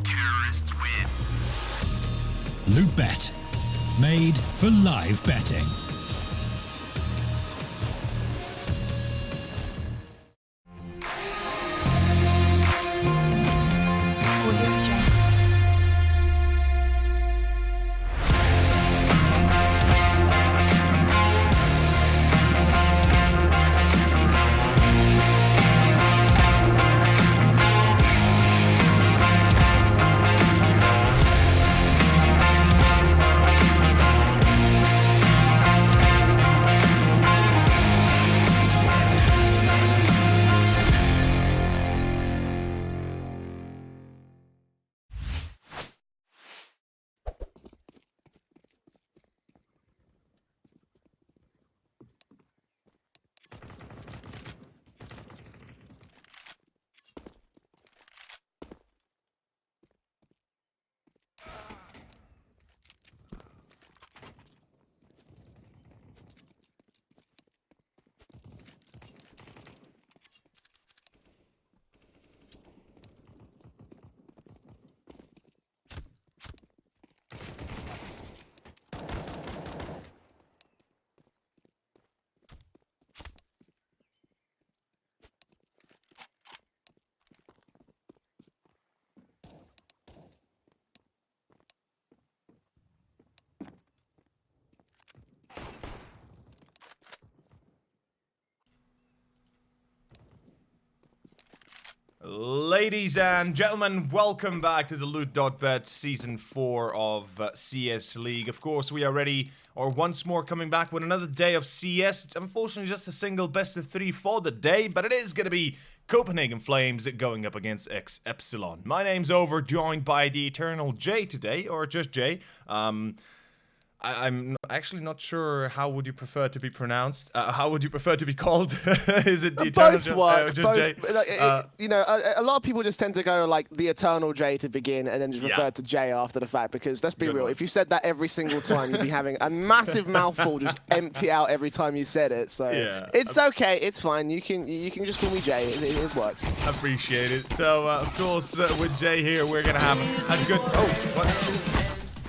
Terrorists win. Loot.bet. Made for live betting. Ladies and gentlemen, welcome back to the Loot.bet Season 4 of CS League. Of course, we are ready, or once more coming back with another day of CS. Unfortunately, just a single best of 3 for the day, but it is going to be Copenhagen Flames going up against ex-Epsilon. My name's Over, joined by the eternal Jay today, or just Jay. I'm actually not sure how would you prefer to be pronounced. How would you prefer to be called? Is it the eternal Both work. just Jay? You know, a lot of people just tend to go like the eternal J to begin and then just refer to J after the fact, because let's be real, if you said that every single time, you'd be having a massive mouthful just empty out every time you said it. So it's okay, it's fine. You can just call me Jay. It works. Appreciate it. So of course, with Jay here, we're gonna have a good. Oh,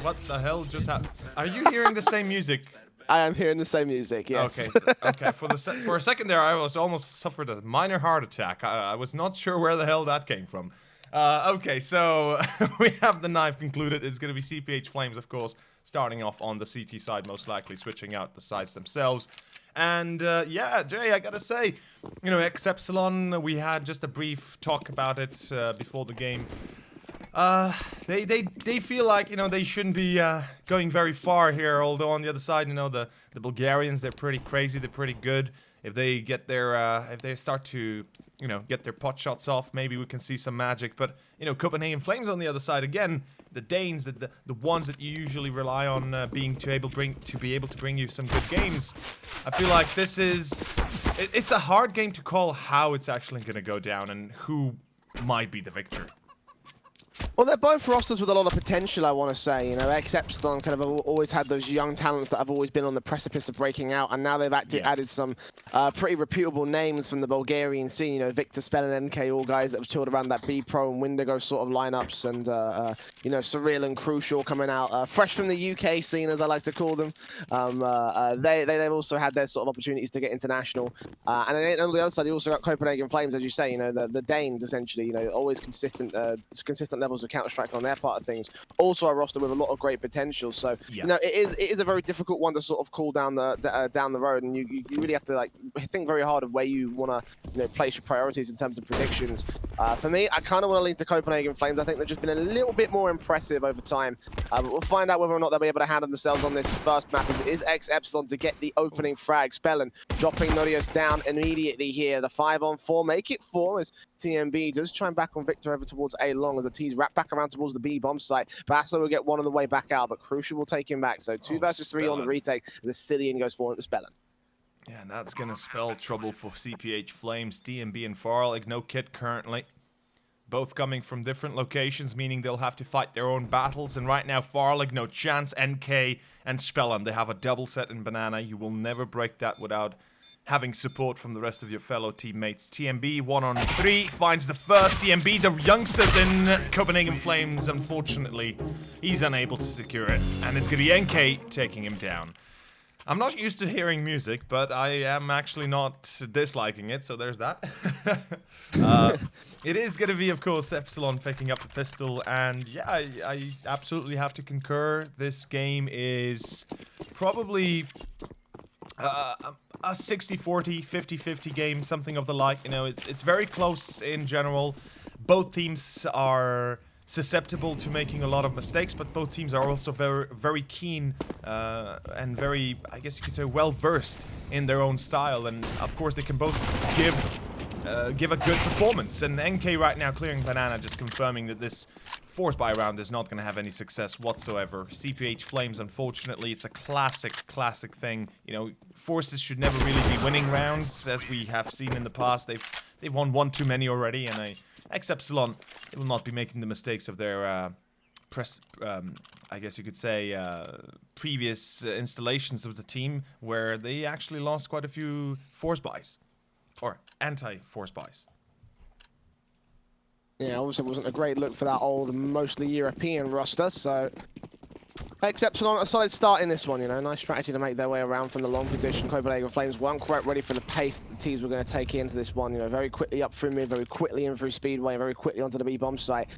what the hell just happened? Are you hearing the same music? I am hearing the same music, yes. Okay, okay. For a second there, I was almost suffered a minor heart attack. I was not sure where the hell that came from. Okay, so we have the knife concluded. It's going to be CPH Flames, of course, starting off on the CT side, most likely switching out the sides themselves. And yeah, Jay, I gotta say, you know, ex-Epsilon, we had just a brief talk about it before the game. They feel like, you know, they shouldn't be going very far here, although on the other side, you know, the Bulgarians, they're pretty crazy, they're pretty good. If they get their if they start to, you know, get their pot shots off, maybe we can see some magic. But, you know, Copenhagen Flames on the other side, again, the Danes, the ones that you usually rely on being able to bring you some good games. I feel like this is it's a hard game to call how it's actually going to go down and who might be the victor. Well, they're both rosters with a lot of potential, I want to say. You know, ex-Epsilon kind of always had those young talents that have always been on the precipice of breaking out, and now they've added some pretty reputable names from the Bulgarian scene. You know, Victor, Spell, and NK, all guys that have chilled around that B-Pro and Windigo sort of lineups, and, you know, Surreal and Crucial coming out fresh from the UK scene, as I like to call them. They've also had their sort of opportunities to get international. And then on the other side, you also got Copenhagen Flames, as you say, you know, the Danes, essentially, you know, always consistent levels of Counter-Strike on their part of things. Also a roster with a lot of great potential. So, you know, it is a very difficult one to sort of call down the road, and you really have to like think very hard of where you want to, you know, place your priorities in terms of predictions. For me, I kind of want to lean to Copenhagen Flames. I think they've just been a little bit more impressive over time. But we'll find out whether or not they'll be able to handle themselves on this first map, as it is ex-Epsilon to get the opening frag. Spellin dropping Norios down immediately here. The 5-on-4, make it 4 as TMB does try and back on Victor over towards A long as the T's wrap back around towards the B bomb site. Basso will get one on the way back out, but Crucial will take him back. So 2 versus 3 on the retake as the Cillian goes forward to Spellin. Yeah, and that's going to spell trouble for CPH Flames. DMB and Farlig, no kit currently. Both coming from different locations, meaning they'll have to fight their own battles. And right now, Farlig, no chance. NK and Spellin, they have a double set in Banana. You will never break that without having support from the rest of your fellow teammates. TMB 1-on-3 finds the first. TMB, the youngsters in Copenhagen Flames, unfortunately, he's unable to secure it. And it's going to be NK taking him down. I'm not used to hearing music, but I am actually not disliking it, so there's that. It is going to be, of course, Epsilon picking up the pistol, and yeah, I absolutely have to concur. This game is probably a 60-40, 50-50 game, something of the like. You know, it's very close in general. Both teams are susceptible to making a lot of mistakes, but both teams are also very keen and very, I guess you could say, well versed in their own style, and of course they can both give a good performance. And NK right now clearing banana, just confirming that this force buy round is not going to have any success whatsoever. CPH Flames, unfortunately, it's a classic thing. You know, forces should never really be winning rounds, as we have seen in the past. They've won one too many already, and ex-Epsilon, they will not be making the mistakes of their I guess you could say, previous installations of the team, where they actually lost quite a few force buys, or anti-force buys. Yeah, obviously it wasn't a great look for that old, mostly European roster, so ex-Epsilon, a solid start in this one, you know, nice strategy to make their way around from the long position. Copenhagen Flames weren't quite ready for the pace that the teams were going to take into this one, you know, very quickly up through mid, very quickly in through Speedway, very quickly onto the B-bomb site.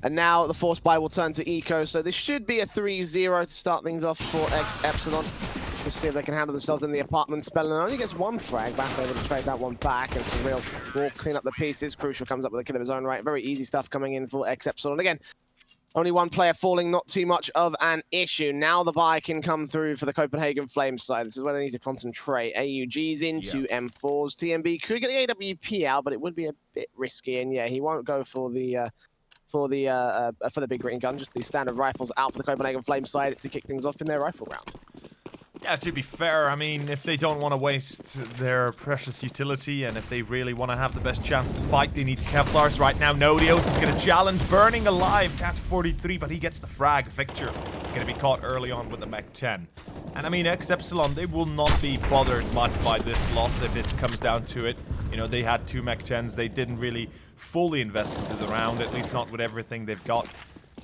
And now the force buy will turn to Eco, so this should be a 3-0 to start things off for ex-Epsilon. Just see if they can handle themselves in the apartment. Spellin only gets one frag. Bass able to trade that one back, and Surreal will clean up the pieces. Crucial comes up with a kill of his own right. Very easy stuff coming in for ex-Epsilon. Again, only one player falling, not too much of an issue. Now the buy can come through for the Copenhagen Flames side. This is where they need to concentrate. AUG's into M4s. TMB could get the AWP out, but it would be a bit risky. And yeah, he won't go for the big green gun. Just the standard rifles out for the Copenhagen Flames side to kick things off in their rifle round. Yeah, to be fair, I mean, if they don't want to waste their precious utility, and if they really want to have the best chance to fight, they need Kevlars right now. Nodios is going to challenge, burning alive, Cat 43, but he gets the frag. Victor going to be caught early on with the Mech 10. And I mean, ex-Epsilon, they will not be bothered much by this loss if it comes down to it. You know, they had 2 Mech 10s, they didn't really fully invest into the round, at least not with everything they've got.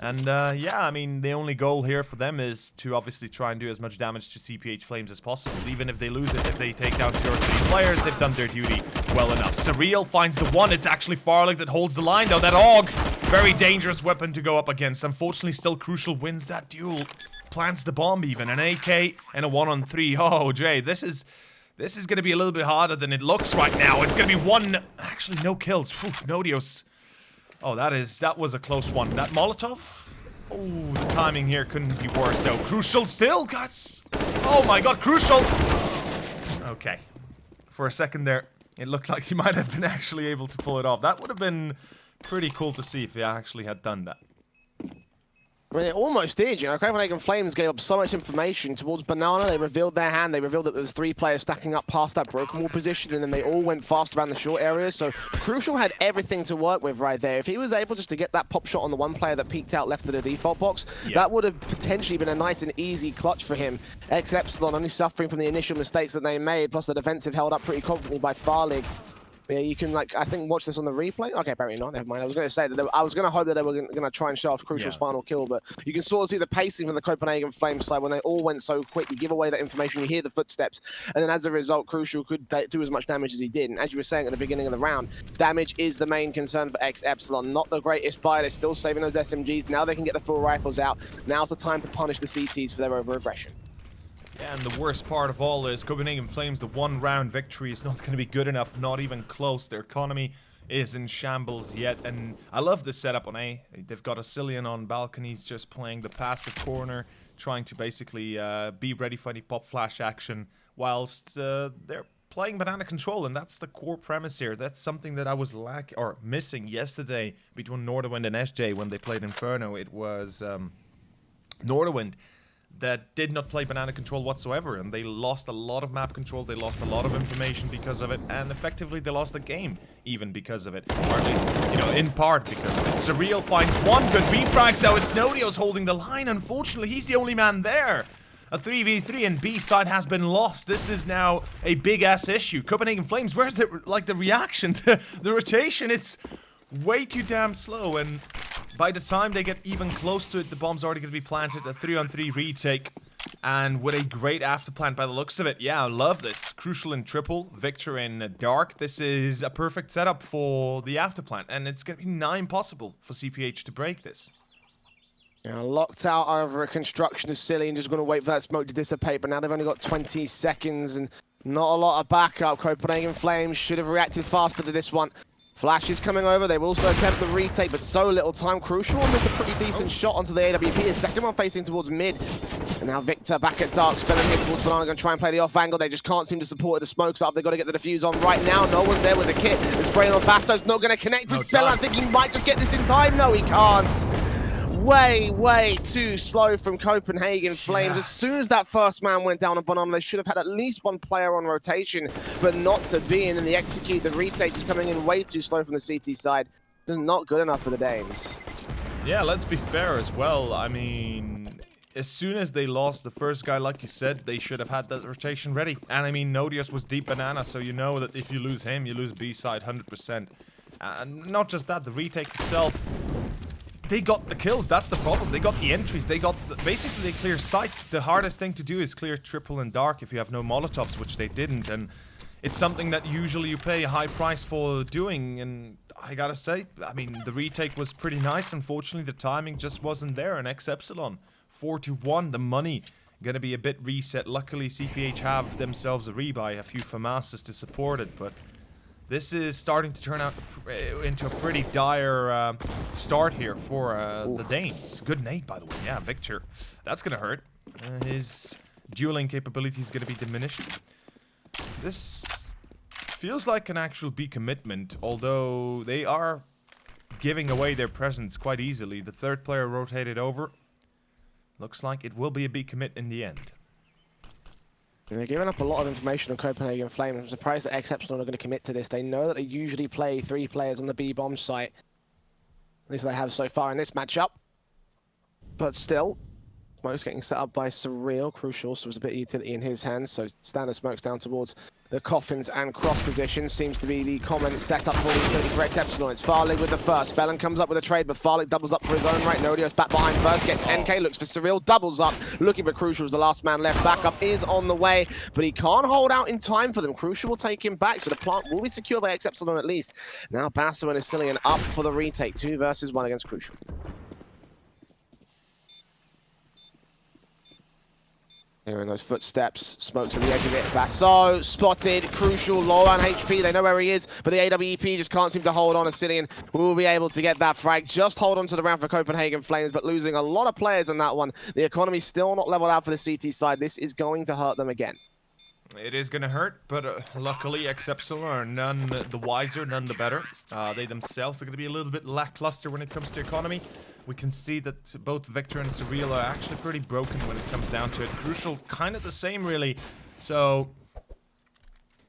And yeah, I mean, the only goal here for them is to obviously try and do as much damage to CPH Flames as possible. Even if they lose it, if they take down 2 or 3 players, they've done their duty well enough. Surreal finds the one. It's actually Farlick that holds the line, though. That AUG, very dangerous weapon to go up against. Unfortunately, still Crucial wins that duel. Plants the bomb even. An AK and a 1-on-3. Oh, Jay, this is going to be a little bit harder than it looks right now. It's going to be one... Actually, no kills. Whew, Nodios. Oh, that was a close one. That Molotov? Oh, the timing here couldn't be worse, though. Crucial still, guys. Oh my god, Crucial! Okay. For a second there, it looked like he might have been actually able to pull it off. That would have been pretty cool to see if he actually had done that. I mean, it almost did, you know. Copenhagen Flames gave up so much information towards Banana. They revealed their hand. They revealed that there was 3 players stacking up past that broken wall position, and then they all went fast around the short areas. So Crucial had everything to work with right there. If he was able just to get that pop shot on the one player that peeked out left of the default box, that would have potentially been a nice and easy clutch for him. Ex-Epsilon only suffering from the initial mistakes that they made, plus the defensive held up pretty confidently by Farlig. Yeah, you can, like, I think, watch this on the replay. Okay, apparently not. Never mind. I was going to say that I was going to hope that they were going to try and show off Crucial's final kill, but you can sort of see the pacing from the Copenhagen Flames side when they all went so quick. You give away that information, you hear the footsteps, and then as a result, Crucial could do as much damage as he did. And as you were saying at the beginning of the round, damage is the main concern for ex-Epsilon. Not the greatest buy. They're still saving those SMGs. Now they can get the full rifles out. Now's the time to punish the CTs for their over-aggression. Yeah, and the worst part of all is Copenhagen Flames, the 1-round victory is not going to be good enough, not even close. Their economy is in shambles yet, and I love this setup on A. They've got Epsilon on balconies just playing the passive corner, trying to basically be ready for any pop flash action, whilst they're playing banana control, and that's the core premise here. That's something that I was missing yesterday between Norderwind and SJ when they played Inferno. It was Norderwind that did not play banana control whatsoever, and they lost a lot of map control, they lost a lot of information because of it, and effectively they lost the game even because of it, or at least, you know, in part because of it. Surreal finds one good refrags, though. It's Nodios holding the line. Unfortunately, he's the only man there. A 3v3 and B side has been lost. This is now a big-ass issue. Copenhagen Flames, where's the reaction? The rotation, it's way too damn slow. And by the time they get even close to it, the bomb's already going to be planted. A 3-on-3 retake. And with a great afterplant by the looks of it. Yeah, I love this. Crucial in triple, Victor in dark. This is a perfect setup for the afterplant. And it's going to be nigh impossible for CPH to break this. Yeah, locked out over a construction is silly and just going to wait for that smoke to dissipate, but now they've only got 20 seconds and not a lot of backup. Copenhagen Flames should have reacted faster to this one. Flash is coming over, they will also attempt the retake, but so little time. Crucial missed a pretty decent shot onto the AWP, his second one facing towards mid. And now Victor back at dark, spelling here towards Banana, going to try and play the off angle. They just can't seem to support it. The smoke's up, they've got to get the defuse on right now. No one's there with the kit. The spray on Basso's not going to connect for Spell. I think he might just get this in time. No, he can't. Way too slow from Copenhagen Flames. As soon as that first man went down on Banana, they should have had at least one player on rotation, but not to be. And then the execute, the retake is coming in way too slow from the CT side. Just not good enough for the Danes. Yeah, let's be fair as well. I mean, as soon as they lost the first guy, like you said, they should have had that rotation ready. And I mean, Nodius was deep Banana, so you know that if you lose him, you lose B side 100%. And not just that, the retake itself, they got the kills, that's the problem. They got the entries, they got basically they clear sight. The hardest thing to do is clear triple and dark if you have no molotovs, which they didn't, and it's something that usually you pay a high price for doing. And I gotta say, I mean, the retake was pretty nice. Unfortunately, the timing just wasn't there. An ex-Epsilon 4-1, the money gonna be a bit reset. Luckily, CPH have themselves a rebuy, a few FAMASs to support it, but this is starting to turn out into a pretty dire start here for the Danes. Good nade, by the way. Yeah, Victor. That's going to hurt. His dueling capability is going to be diminished. This feels like an actual B commitment, although they are giving away their presence quite easily. The third player rotated over. Looks like it will be a B commit in the end. And they're giving up a lot of information on Copenhagen Flames. I'm surprised that ex-Epsilon are going to commit to this. They know that they usually play 3 players on the B-bomb site. At least they have so far in this matchup. But still, smoke's getting set up by Surreal. Crucial, so there's a bit of utility in his hands. So standard smokes down towards the coffins and cross position seems to be the common setup for utility for ex-Epsilon. It's Farlig with the first. Bellin comes up with a trade, but Farlig doubles up for his own right. Nodios back behind first, gets NK, looks for Surreal, doubles up, looking for Crucial as the last man left. Backup is on the way, but he can't hold out in time for them. Crucial will take him back, so the plant will be secured by ex-Epsilon at least. Now Basso and Epsilon up for the retake. 2 versus 1 against Crucial. Hearing those footsteps, smoke to the edge of it. Basso spotted, Crucial, low on HP. They know where he is, but the AWP just can't seem to hold on. Epsilon will be able to get that frag. Just hold on to the round for Copenhagen Flames, but losing a lot of players in that one. The economy still not leveled out for the CT side. This is going to hurt them again. It is going to hurt, but luckily ex-Epsilon are none the wiser, none the better. They themselves are going to be a little bit lackluster when it comes to economy. We can see that both Victor and Surreal are actually pretty broken when it comes down to it. Crucial, kind of the same, really. So,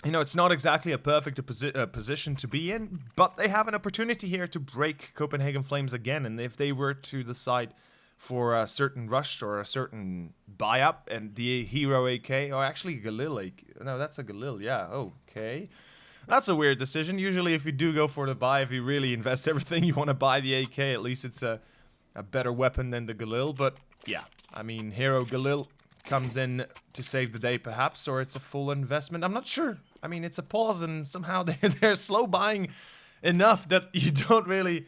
you know, it's not exactly a perfect position to be in, but they have an opportunity here to break Copenhagen Flames again. And if they were to decide for a certain rush or a certain buy-up and the Hero AK, or actually Galil AK. No, that's a Galil, yeah, okay. That's a weird decision. Usually if you do go for the buy, if you really invest everything, you want to buy the AK. At least it's a better weapon than the Galil. But yeah, I mean, Hero Galil comes in to save the day perhaps, or it's a full investment. I'm not sure. I mean, it's a pause and somehow they're slow buying enough that you don't really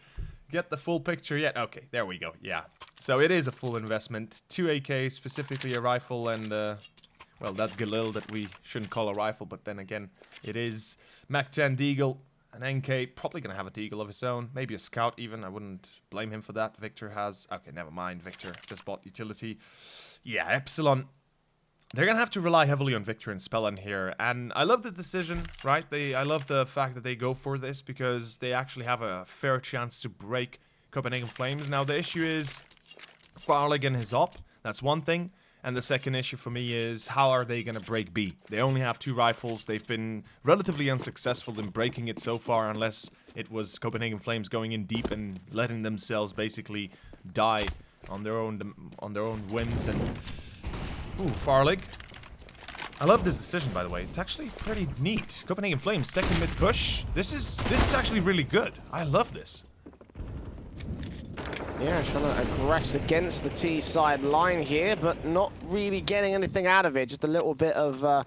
get the full picture yet. Okay, there we go. Yeah. So it is a full investment. 2 AKs, specifically a rifle and, well, that Galil that we shouldn't call a rifle, but then again, it is Mac 10 Deagle. An NK, probably going to have a Deagle of his own. Maybe a Scout even. I wouldn't blame him for that. Victor has... Okay, never mind. Victor just bought utility. Yeah, Epsilon. They're going to have to rely heavily on Victor and Spellin here. And I love the decision, right? I love the fact that they go for this because they actually have a fair chance to break Copenhagen Flames. Now, the issue is Farlig and his op. That's one thing. And the second issue for me is, how are they going to break B? They only have 2 rifles. They've been relatively unsuccessful in breaking it so far, unless it was Copenhagen Flames going in deep and letting themselves basically die on their own wins. And Ooh, Farlig. I love this decision, by the way. It's actually pretty neat. Copenhagen Flames, second mid push. This is actually really good. I love this. Yeah, trying to aggress against the T side line here, but not really getting anything out of it. Just a little bit of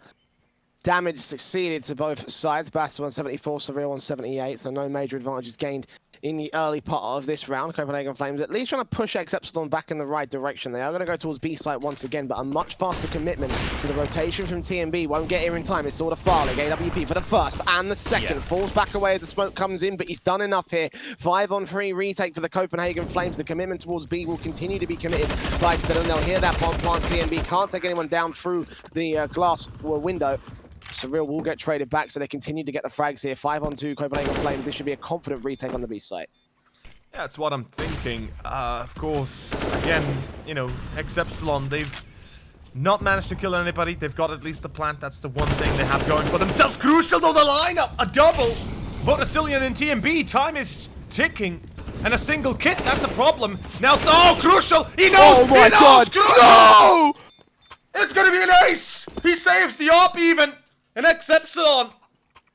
damage succeeded to both sides. Bass 174, Surreal 178, so no major advantages gained in the early part of this round. Copenhagen Flames at least trying to push ex-Epsilon back in the right direction. They are going to go towards B site once again, but a much faster commitment to the rotation from TMB. Won't get here in time. It's sort of Farlig. AWP for the first and the second. Yeah. Falls back away as the smoke comes in, but he's done enough here. 5-on-3 retake for the Copenhagen Flames. The commitment towards B will continue to be committed by Epsilon. They'll hear that bomb plant. TMB can't take anyone down through the glass window. Surreal will get traded back, so they continue to get the frags here. 5-on-2 Copenhagen Flames. This should be a confident retake on the B site. Yeah, that's what I'm thinking. Of course, again, you know, ex-Epsilon, they've not managed to kill anybody. They've got at least the plant. That's the one thing they have going for themselves. Crucial though, the lineup, a double. Both Epsilon and TMB, time is ticking. And a single kit, that's a problem. Now, Crucial, he knows, oh my God, Crucial! no! It's gonna be an ace! He saves the op even! And ex-Epsilon,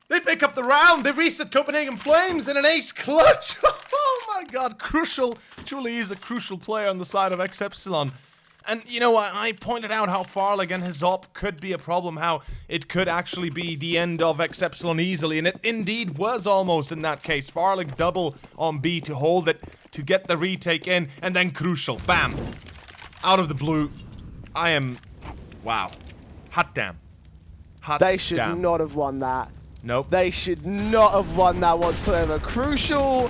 they pick up the round. They reset Copenhagen Flames in an ace clutch. Oh my God, Crucial truly is a crucial player on the side of ex-Epsilon. And you know, I pointed out how Farlig and his op could be a problem, how it could actually be the end of ex-Epsilon easily, and it indeed was almost in that case. Farlig double on B to hold it, to get the retake in, and then Crucial, bam, out of the blue. Wow, hot damn. They should not have won that. Nope. They should not have won that whatsoever. Crucial,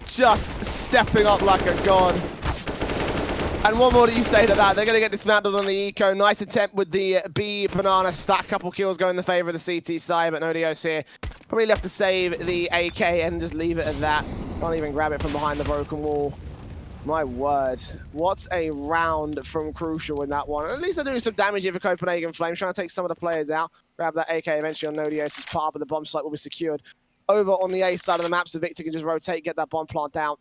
just stepping up like a god. And what more do you say to that? They're going to get dismantled on the eco. Nice attempt with the B banana stack. Couple kills go in the favor of the CT side, but no Dios here. Probably left to save the AK and just leave it at that. Can't even grab it from behind the broken wall. My word, what a round from Crucial in that one. At least they're doing some damage here for Copenhagen Flames, trying to take some of the players out. Grab that AK eventually on Nodios as part of the bomb site will be secured. Over on the A side of the map, so Victor can just rotate, get that bomb plant down.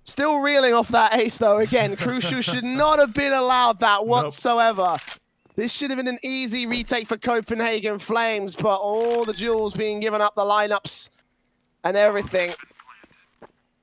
Still reeling off that ace though, again. Crucial should not have been allowed that whatsoever. Nope. This should have been an easy retake for Copenhagen Flames, but all the jewels being given up, the lineups and everything.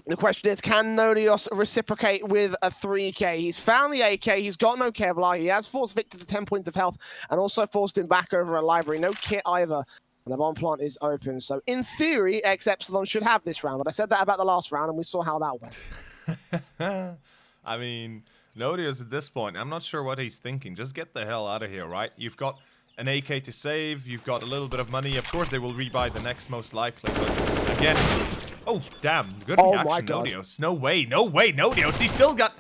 The question is, can Nodios reciprocate with a 3K? He's found the AK, he's got no Kevlar, he has forced Victor to 10 points of health, and also forced him back over a library. No kit either, and the bomb plant is open. So in theory, ex-Epsilon should have this round, but I said that about the last round, and we saw how that went. I mean, Nodios at this point, I'm not sure what he's thinking. Just get the hell out of here, right? You've got an AK to save, you've got a little bit of money. Of course, they will rebuy the next most likely, but again... Oh, damn. Good reaction, Nodios. No way, Nodios. He still got...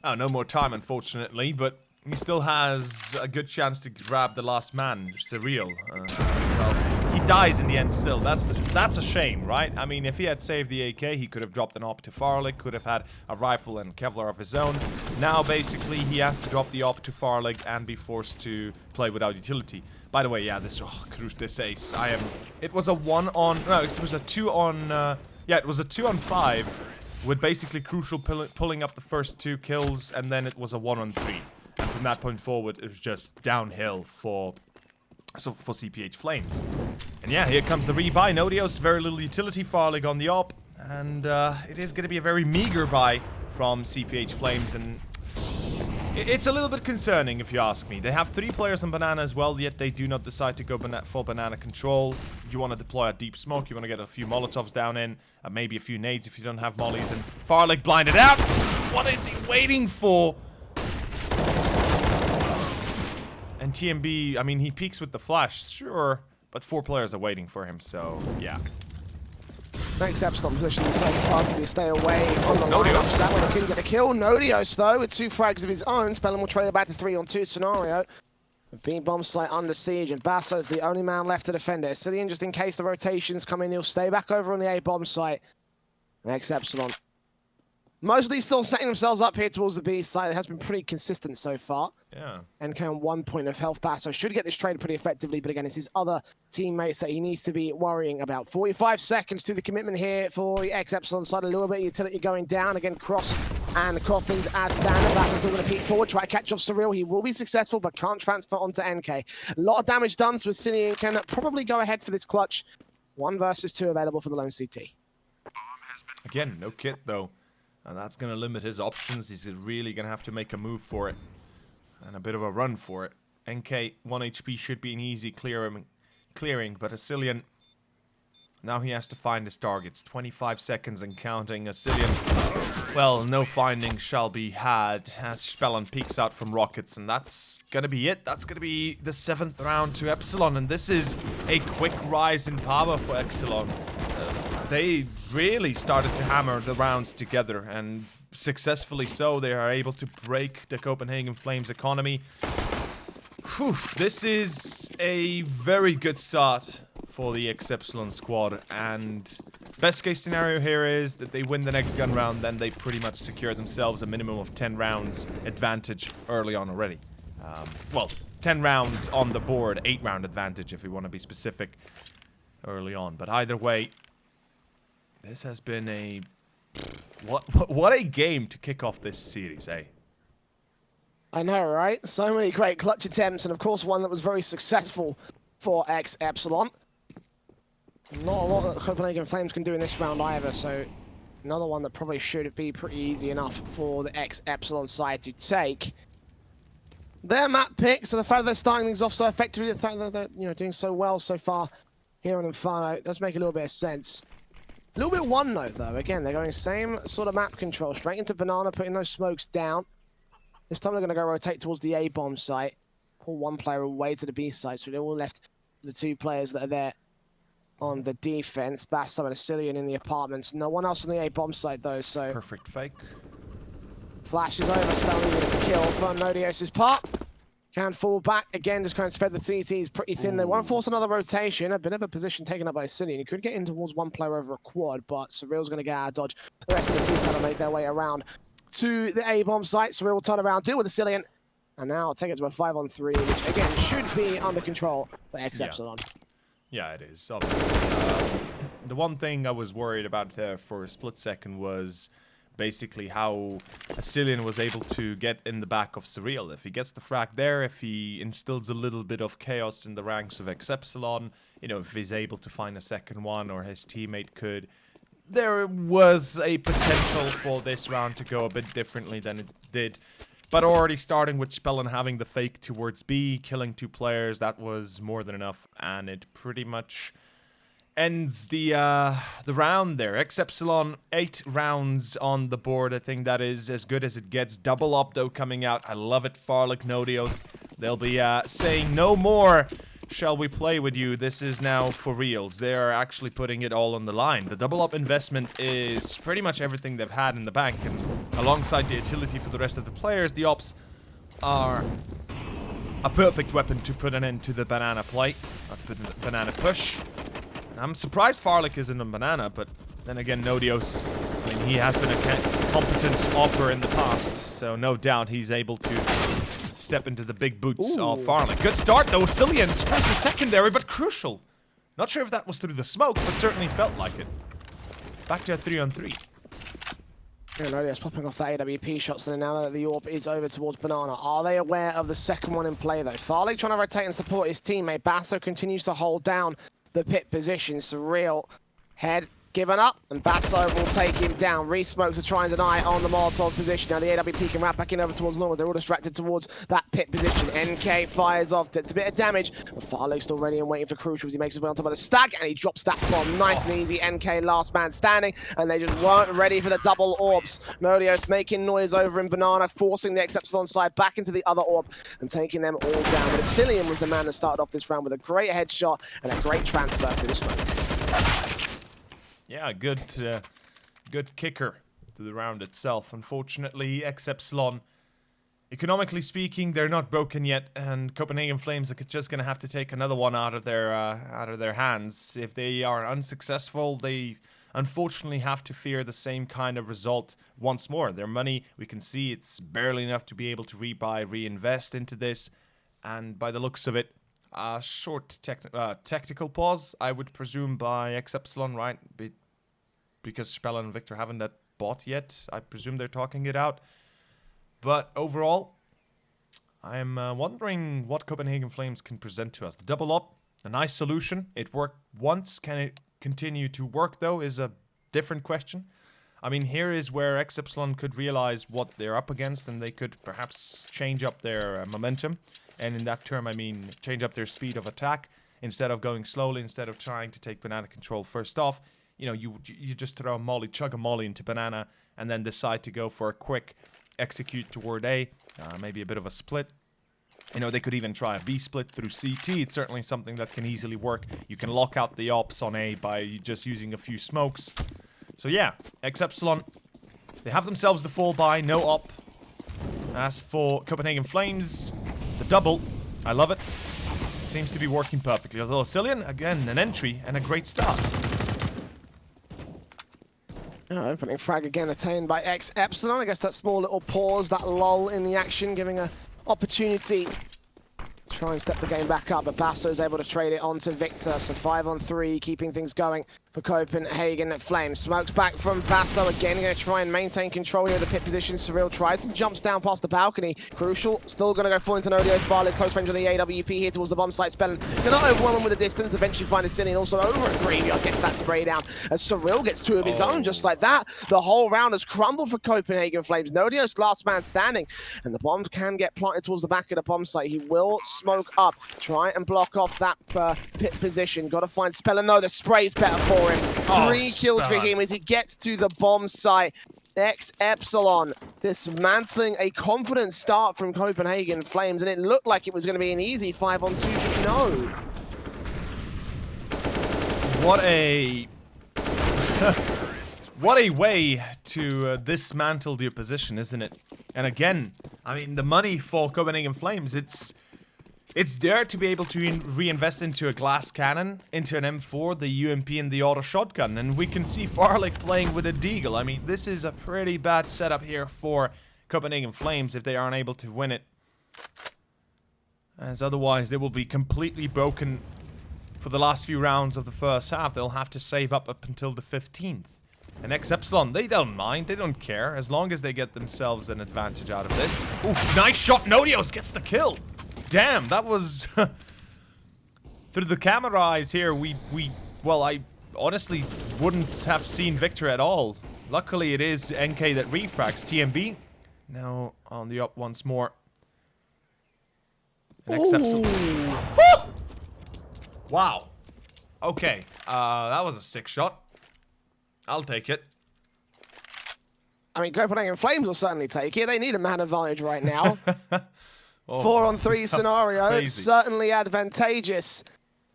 Oh, no more time, unfortunately, but he still has a good chance to grab the last man, Surreal. Well, he dies in the end still. That's a shame, right? I mean, if he had saved the AK, he could have dropped an op to Farlig, could have had a rifle and Kevlar of his own. Now, basically, he has to drop the op to Farlig and be forced to play without utility. By the way, yeah, this ace. It was a 1-on... No, it was a 2-on... Yeah, it was a 2-on-5 with basically Crucial pulling up the first 2 kills, and then it was a 1-on-3. And from that point forward, it was just downhill for CPH Flames. And yeah, here comes the rebuy. Nodios, very little utility, Farlig on the op, and it is going to be a very meager buy from CPH Flames, and it's a little bit concerning if you ask me. They have 3 players on banana as well, yet they do not decide to go full banana control. You want to deploy a deep smoke, you want to get a few Molotovs down in, maybe a few nades if you don't have mollies, and Farlig blinded out. What is he waiting for? And TMB, I mean, he peeks with the flash, sure, but 4 players are waiting for him, so yeah. Ex-Epsilon position himself perfectly to stay away on the lineups. That one couldn't get a kill. Nodios, though, with 2 frags of his own. Spellin will trade it back to 3-on-2 scenario. B bomb site under siege, and Basso's the only man left to defend it. Epsilon, just in case the rotations come in, he'll stay back over on the A bomb site. And ex-Epsilon mostly still setting themselves up here towards the B side. It has been pretty consistent so far. Yeah. And can 1 point of health. Basso should get this trade pretty effectively, but again, it's his other teammates that he needs to be worrying about. 45 seconds to the commitment here for the ex-Epsilon side. A little bit of utility going down. Again, Cross and Coffins as standard. That's still going to peek forward, try to catch off Surreal. He will be successful, but can't transfer onto NK. A lot of damage done, so Vasilian can probably go ahead for this clutch. 1 versus 2 available for the lone CT. Again, no kit though. And that's going to limit his options. He's really going to have to make a move for it. And a bit of a run for it. NK, 1 HP should be an easy clearing, but Epsilon, now he has to find his targets. 25 seconds and counting. Epsilon, well, no findings shall be had as Spellen peeks out from rockets. And that's going to be it. That's going to be the 7th round to Epsilon. And this is a quick rise in power for Epsilon. They really started to hammer the rounds together, and successfully so. They are able to break the Copenhagen Flames economy. Whew, this is a very good start for the ex-Epsilon squad, and best case scenario here is that they win the next gun round, then they pretty much secure themselves a minimum of 10 rounds advantage early on already. Well, 10 rounds on the board, 8-round advantage if we want to be specific early on. But either way, this has been a... What a game to kick off this series, eh? I know, right? So many great clutch attempts, and of course one that was very successful for ex-Epsilon. Not a lot that the Copenhagen Flames can do in this round either, so another one that probably should be pretty easy enough for the ex-Epsilon side to take. Their map pick, so the fact that they're starting things off so effectively, the fact that they're doing so well so far here on Inferno, does make a little bit of sense. A little bit one note though, again, they're going same sort of map control, straight into Banana, putting those smokes down. This time they're going to go rotate towards the A-bomb site, pull one player away to the B site, so they're all left the 2 players that are there on the defense. Basso and Asilian in the apartments. No one else on the A-bomb site though, so... Perfect fake. Flash is over, Spelling gets a kill from Nodios' part. Can fall back, again, just kind of spread the CTs pretty thin. Ooh. They won't force another rotation. A bit of a position taken up by Asilian. He could get in towards one player over a quad, but Surreal's going to get out of dodge. The rest of the T-side will make their way around to the A-bomb site. Surreal will turn around, deal with Asilian, and now take it to a 5-on-3, which again should be under control for ex-Epsilon. Yeah, it is, obviously. The one thing I was worried about for a split second was basically how Epsilon was able to get in the back of Surreal. If he gets the frag there, if he instills a little bit of chaos in the ranks of ex-Epsilon, if he's able to find a second one, or his teammate could, there was a potential for this round to go a bit differently than it did. But already starting with Spellen having the fake towards B, killing 2 players, that was more than enough, and it pretty much ends the round there. Ex-Epsilon, 8 rounds on the board. I think that is as good as it gets. Double up though coming out. I love it. Farlick, Nodios. They'll be saying no more. Shall we play with you? This is now for reals. They are actually putting it all on the line. The double up investment is pretty much everything they've had in the bank, and alongside the utility for the rest of the players, the ops are a perfect weapon to put an end to the banana play, the banana push. I'm surprised Farlick isn't on Banana, but then again, Nodios, I mean, he has been a competent offer in the past, so no doubt he's able to step into the big boots of Farlick. Good start, though. Cillian sprays the secondary, but crucial. Not sure if that was through the smoke, but certainly felt like it. Back to a 3-on-3. Yeah, Nodios popping off that AWP shots, and now that the AWP is over towards Banana. Are they aware of the second one in play, though? Farlick trying to rotate and support his teammate. Basso continues to hold down the pit position. Surreal head given up, and Basso will take him down. Re-smokes to try and deny on the Molotov position. Now the AWP can wrap back in over towards Long as they're all distracted towards that pit position. NK fires off, takes a bit of damage, but Farlick's still ready and waiting for Crucial as he makes his way on top of the stack, and he drops that bomb nice and easy. NK last man standing, and they just weren't ready for the double orbs. Nodios making noise over in Banana, forcing the ex-Epsilon side back into the other orb and taking them all down. But Asilian was the man that started off this round with a great headshot and a great transfer through the smoke. Yeah, good kicker to the round itself. Unfortunately, ex-Epsilon, economically speaking, they're not broken yet, and Copenhagen Flames are just gonna have to take another one out of their hands. If they are unsuccessful, they unfortunately have to fear the same kind of result once more. Their money, we can see it's barely enough to be able to reinvest into this, and by the looks of it, a short tactical pause, I would presume, by ex-Epsilon, right? Because Spellen and Victor haven't that bought yet. I presume they're talking it out. But overall, I'm wondering what Copenhagen Flames can present to us. The double up, a nice solution. It worked once. Can it continue to work, though, is a different question. I mean, here is where ex-Epsilon could realize what they're up against, and they could perhaps change up their momentum. And in that term, I mean, change up their speed of attack. Instead of going slowly, instead of trying to take banana control first off, you know, you just throw a molly, chug a molly into banana, and then decide to go for a quick execute toward A, maybe a bit of a split. You know, they could even try a B split through CT. It's certainly something that can easily work. You can lock out the ops on A by just using a few smokes. So yeah, ex-Epsilon, they have themselves the full buy, no op. As for Copenhagen Flames, the double, I love it. Seems to be working perfectly. Although Cillian, again, an entry and a great start. Opening frag again attained by ex-Epsilon. I guess that small little pause, that lull in the action, giving an opportunity to try and step the game back up. But Basso's able to trade it on to Victor. So 5-on-3, keeping things going for Copenhagen Flames. Smokes back from Basso again. Going to try and maintain control here of the pit position. Surreal tries and jumps down past the balcony. Crucial. Still going to go full into Nodio's Farley. Close range on the AWP here towards the bomb site. Spellin cannot overwhelm him with the distance. Eventually find a Cillian also over at Graveyard. Gets that spray down as Surreal gets two of his own just like that. The whole round has crumbled for Copenhagen Flames. Nodio's last man standing. And the bomb can get planted towards the back of the bomb site. He will smoke up. Try and block off that pit position. Got to find Spellin though. The spray's better for him. 3 kills for him as he gets to the bomb site. Ex-Epsilon dismantling a confident start from Copenhagen Flames, and it looked like it was going to be an easy 5-on-2, but no. What a... what a way to dismantle the opposition, isn't it? And again, I mean, the money for Copenhagen Flames, it's there to be able to reinvest into a glass cannon, into an M4, the UMP, and the auto shotgun. And we can see Farlick playing with a Deagle. I mean, this is a pretty bad setup here for Copenhagen Flames if they aren't able to win it. As otherwise, they will be completely broken for the last few rounds of the first half. They'll have to save up until the 15th. And ex-Epsilon, they don't mind, they don't care, as long as they get themselves an advantage out of this. Ooh, nice shot, Nodios gets the kill! Damn, that was... Through the camera eyes here, well, I honestly wouldn't have seen Victor at all. Luckily, it is NK that refracts. TMB, now on the up once more. And ex-Epsilon. Wow. Okay, that was a sick shot. I'll take it. I mean, Copenhagen Flames will certainly take it. They need a man advantage right now. 4-on-3 scenario, crazy. certainly advantageous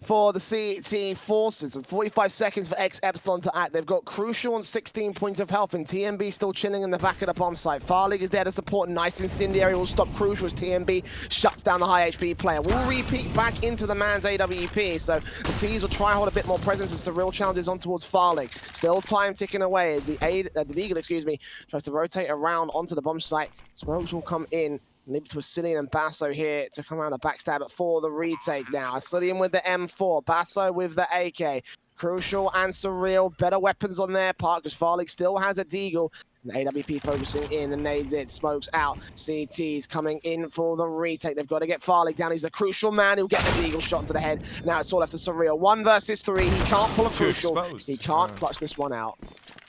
for the CT forces. And 45 seconds for ex-Epsilon to act. They've got Crucial on 16 points of health, and TMB still chilling in the back of the bomb site. Farlig is there to support. Nice Incendiary will stop Crucial as TMB shuts down the high HP player. We'll repeat back into the man's AWP, so the T's will try and hold a bit more presence as Surreal challenges on towards Farlig. Still time ticking away as the Deagle, excuse me, tries to rotate around onto the bomb site. Smokes will come in. Leave it to Cillian and Basso here to come around a backstab for the retake now. Cillian with the M4, Basso with the AK. Crucial and Surreal, better weapons on their part because Farlig still has a Deagle. And the AWP focusing in, the nades it, smokes out. CT's coming in for the retake. They've got to get Farlig down. He's the Crucial man. He'll get the Deagle shot to the head. Now it's all left to Surreal. 1 versus 3. He can't pull a Crucial. He can't clutch this one out.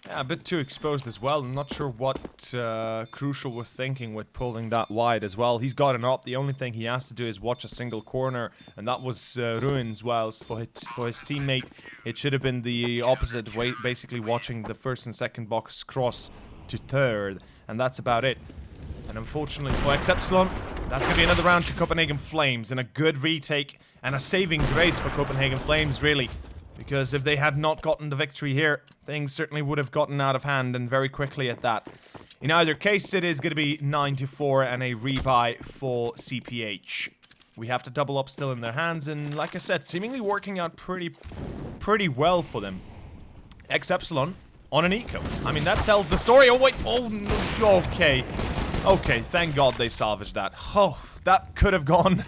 Yeah, a bit too exposed as well. I'm not sure what Crucial was thinking with pulling that wide as well. He's got an op. The only thing he has to do is watch a single corner, and that was Ruins. Whilst for his teammate, it should have been the opposite way, basically watching the first and second box cross to third, and that's about it. And unfortunately for ex-Epsilon, that's going to be another round to Copenhagen Flames, and a good retake and a saving grace for Copenhagen Flames, really. Because if they had not gotten the victory here, things certainly would have gotten out of hand, and very quickly at that. In either case, it is going to be 9-4 and a rebuy for CPH. We have to double up still in their hands, and like I said, seemingly working out pretty well for them. Ex-Epsilon on an eco. I mean, that tells the story. Oh, wait. Oh, no. Okay. Okay, thank God they salvaged that. Oh, that could have gone...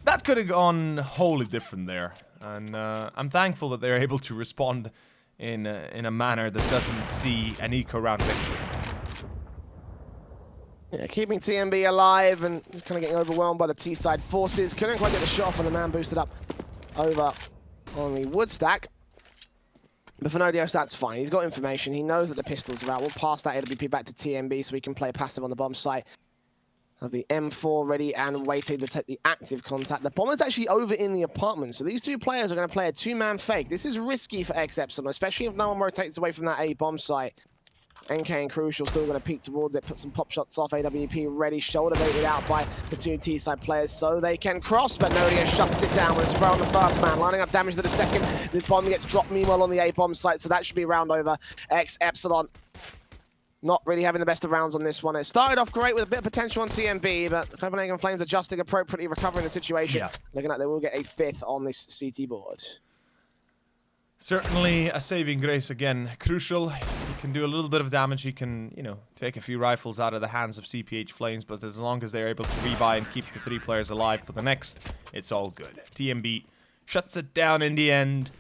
that could have gone wholly different there. And I'm thankful that they're able to respond in a manner that doesn't see an eco-round victory. Yeah, keeping TMB alive and kind of getting overwhelmed by the T-side forces. Couldn't quite get the shot off, and the man boosted up over on the wood stack. But for Nodios, that's fine. He's got information. He knows that the pistols are out. We'll pass that AWP back to TMB so we can play passive on the bomb site. Have the M4 ready and waiting to take the active contact. The bomb is actually over in the apartment, so these two players are going to play a two-man fake. This is risky for ex-Epsilon, especially if no one rotates away from that A bomb site. NK and Crucial still going to peek towards it, put some pop shots off. AWP ready, shoulder baited out by the two T-side players so they can cross, but Nodia shuts it down with a spray on the first man, lining up damage to the second. The bomb gets dropped meanwhile on the A bomb site, so that should be round over. Ex-Epsilon not really having the best of rounds on this one. It started off great with a bit of potential on TMB, but the Copenhagen Flames adjusting appropriately, recovering the situation. Yeah. Looking like they will get a 5th on this CT board. Certainly a saving grace again. Crucial. He can do a little bit of damage. He can, you know, take a few rifles out of the hands of CPH Flames, but as long as they're able to rebuy and keep the 3 players alive for the next, it's all good. TMB shuts it down in the end,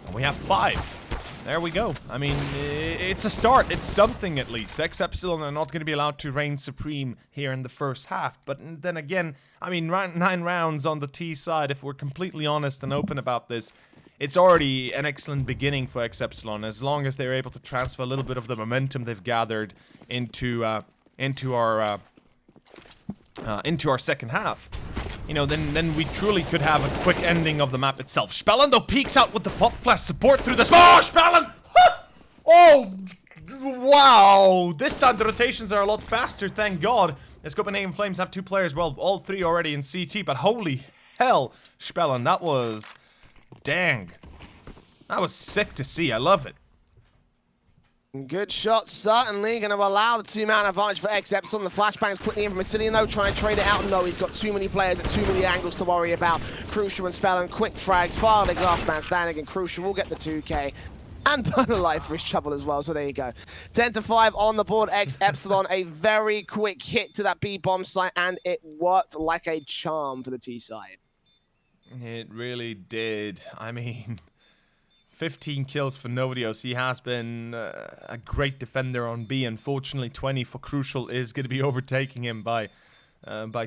and we have 5. There we go. I mean, it's a start. It's something at least. Ex-Epsilon are not going to be allowed to reign supreme here in the first half. But then again, I mean, 9 rounds on the T side, if we're completely honest and open about this, it's already an excellent beginning for ex-Epsilon, as long as they're able to transfer a little bit of the momentum they've gathered into our second half. You know, then we truly could have a quick ending of the map itself. Spellen, though, peeks out with the pop flash support through the smoke. Spellen! Oh, wow! This time the rotations are a lot faster, thank God. As Copenhagen Flames have 2 players, well, all 3 already in CT, but holy hell, Spellen, that was... dang. That was sick to see. I love it. Good shot, certainly. Going to allow the 2-man advantage for ex-Epsilon. The flashbang's quickly in from Massilian, though. Try and trade it out. No, he's got too many players and too many angles to worry about. Crucial and Spellen, quick frags. Finally, last man standing, and Crucial will get the 2K. And burn a life for his trouble as well, so there you go. 10-5 on the board, ex-Epsilon. A very quick hit to that B bomb site, and it worked like a charm for the T side. It really did. I mean, 15 kills for Nodios. He has been a great defender on B. Unfortunately, 20 for Crucial is going to be overtaking him by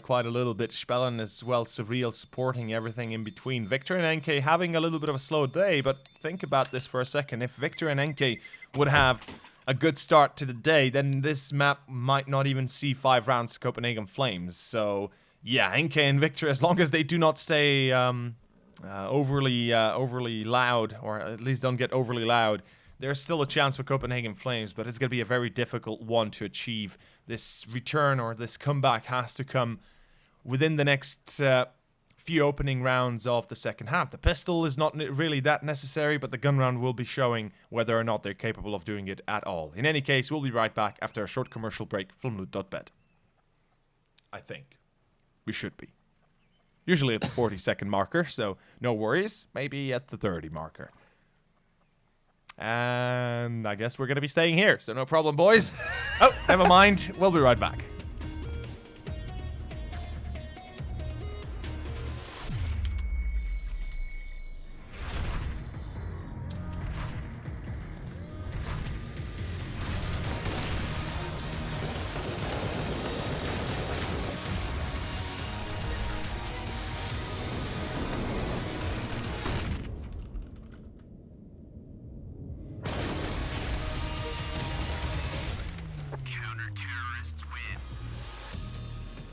quite a little bit. Spellen as well, Surreal supporting everything in between. Victor and NK having a little bit of a slow day, but think about this for a second. If Victor and NK would have a good start to the day, then this map might not even see 5 rounds to Copenhagen Flames. So... yeah, NK and Victor, as long as they do not stay overly loud, or at least don't get overly loud, there's still a chance for Copenhagen Flames, but it's going to be a very difficult one to achieve. This return or this comeback has to come within the next few opening rounds of the second half. The pistol is not really that necessary, but the gun round will be showing whether or not they're capable of doing it at all. In any case, we'll be right back after a short commercial break from Loot.bet. I think. We should be. Usually at the 40-second marker, so no worries. Maybe at the 30 marker. And I guess we're going to be staying here, so no problem, boys. Oh, never mind. We'll be right back.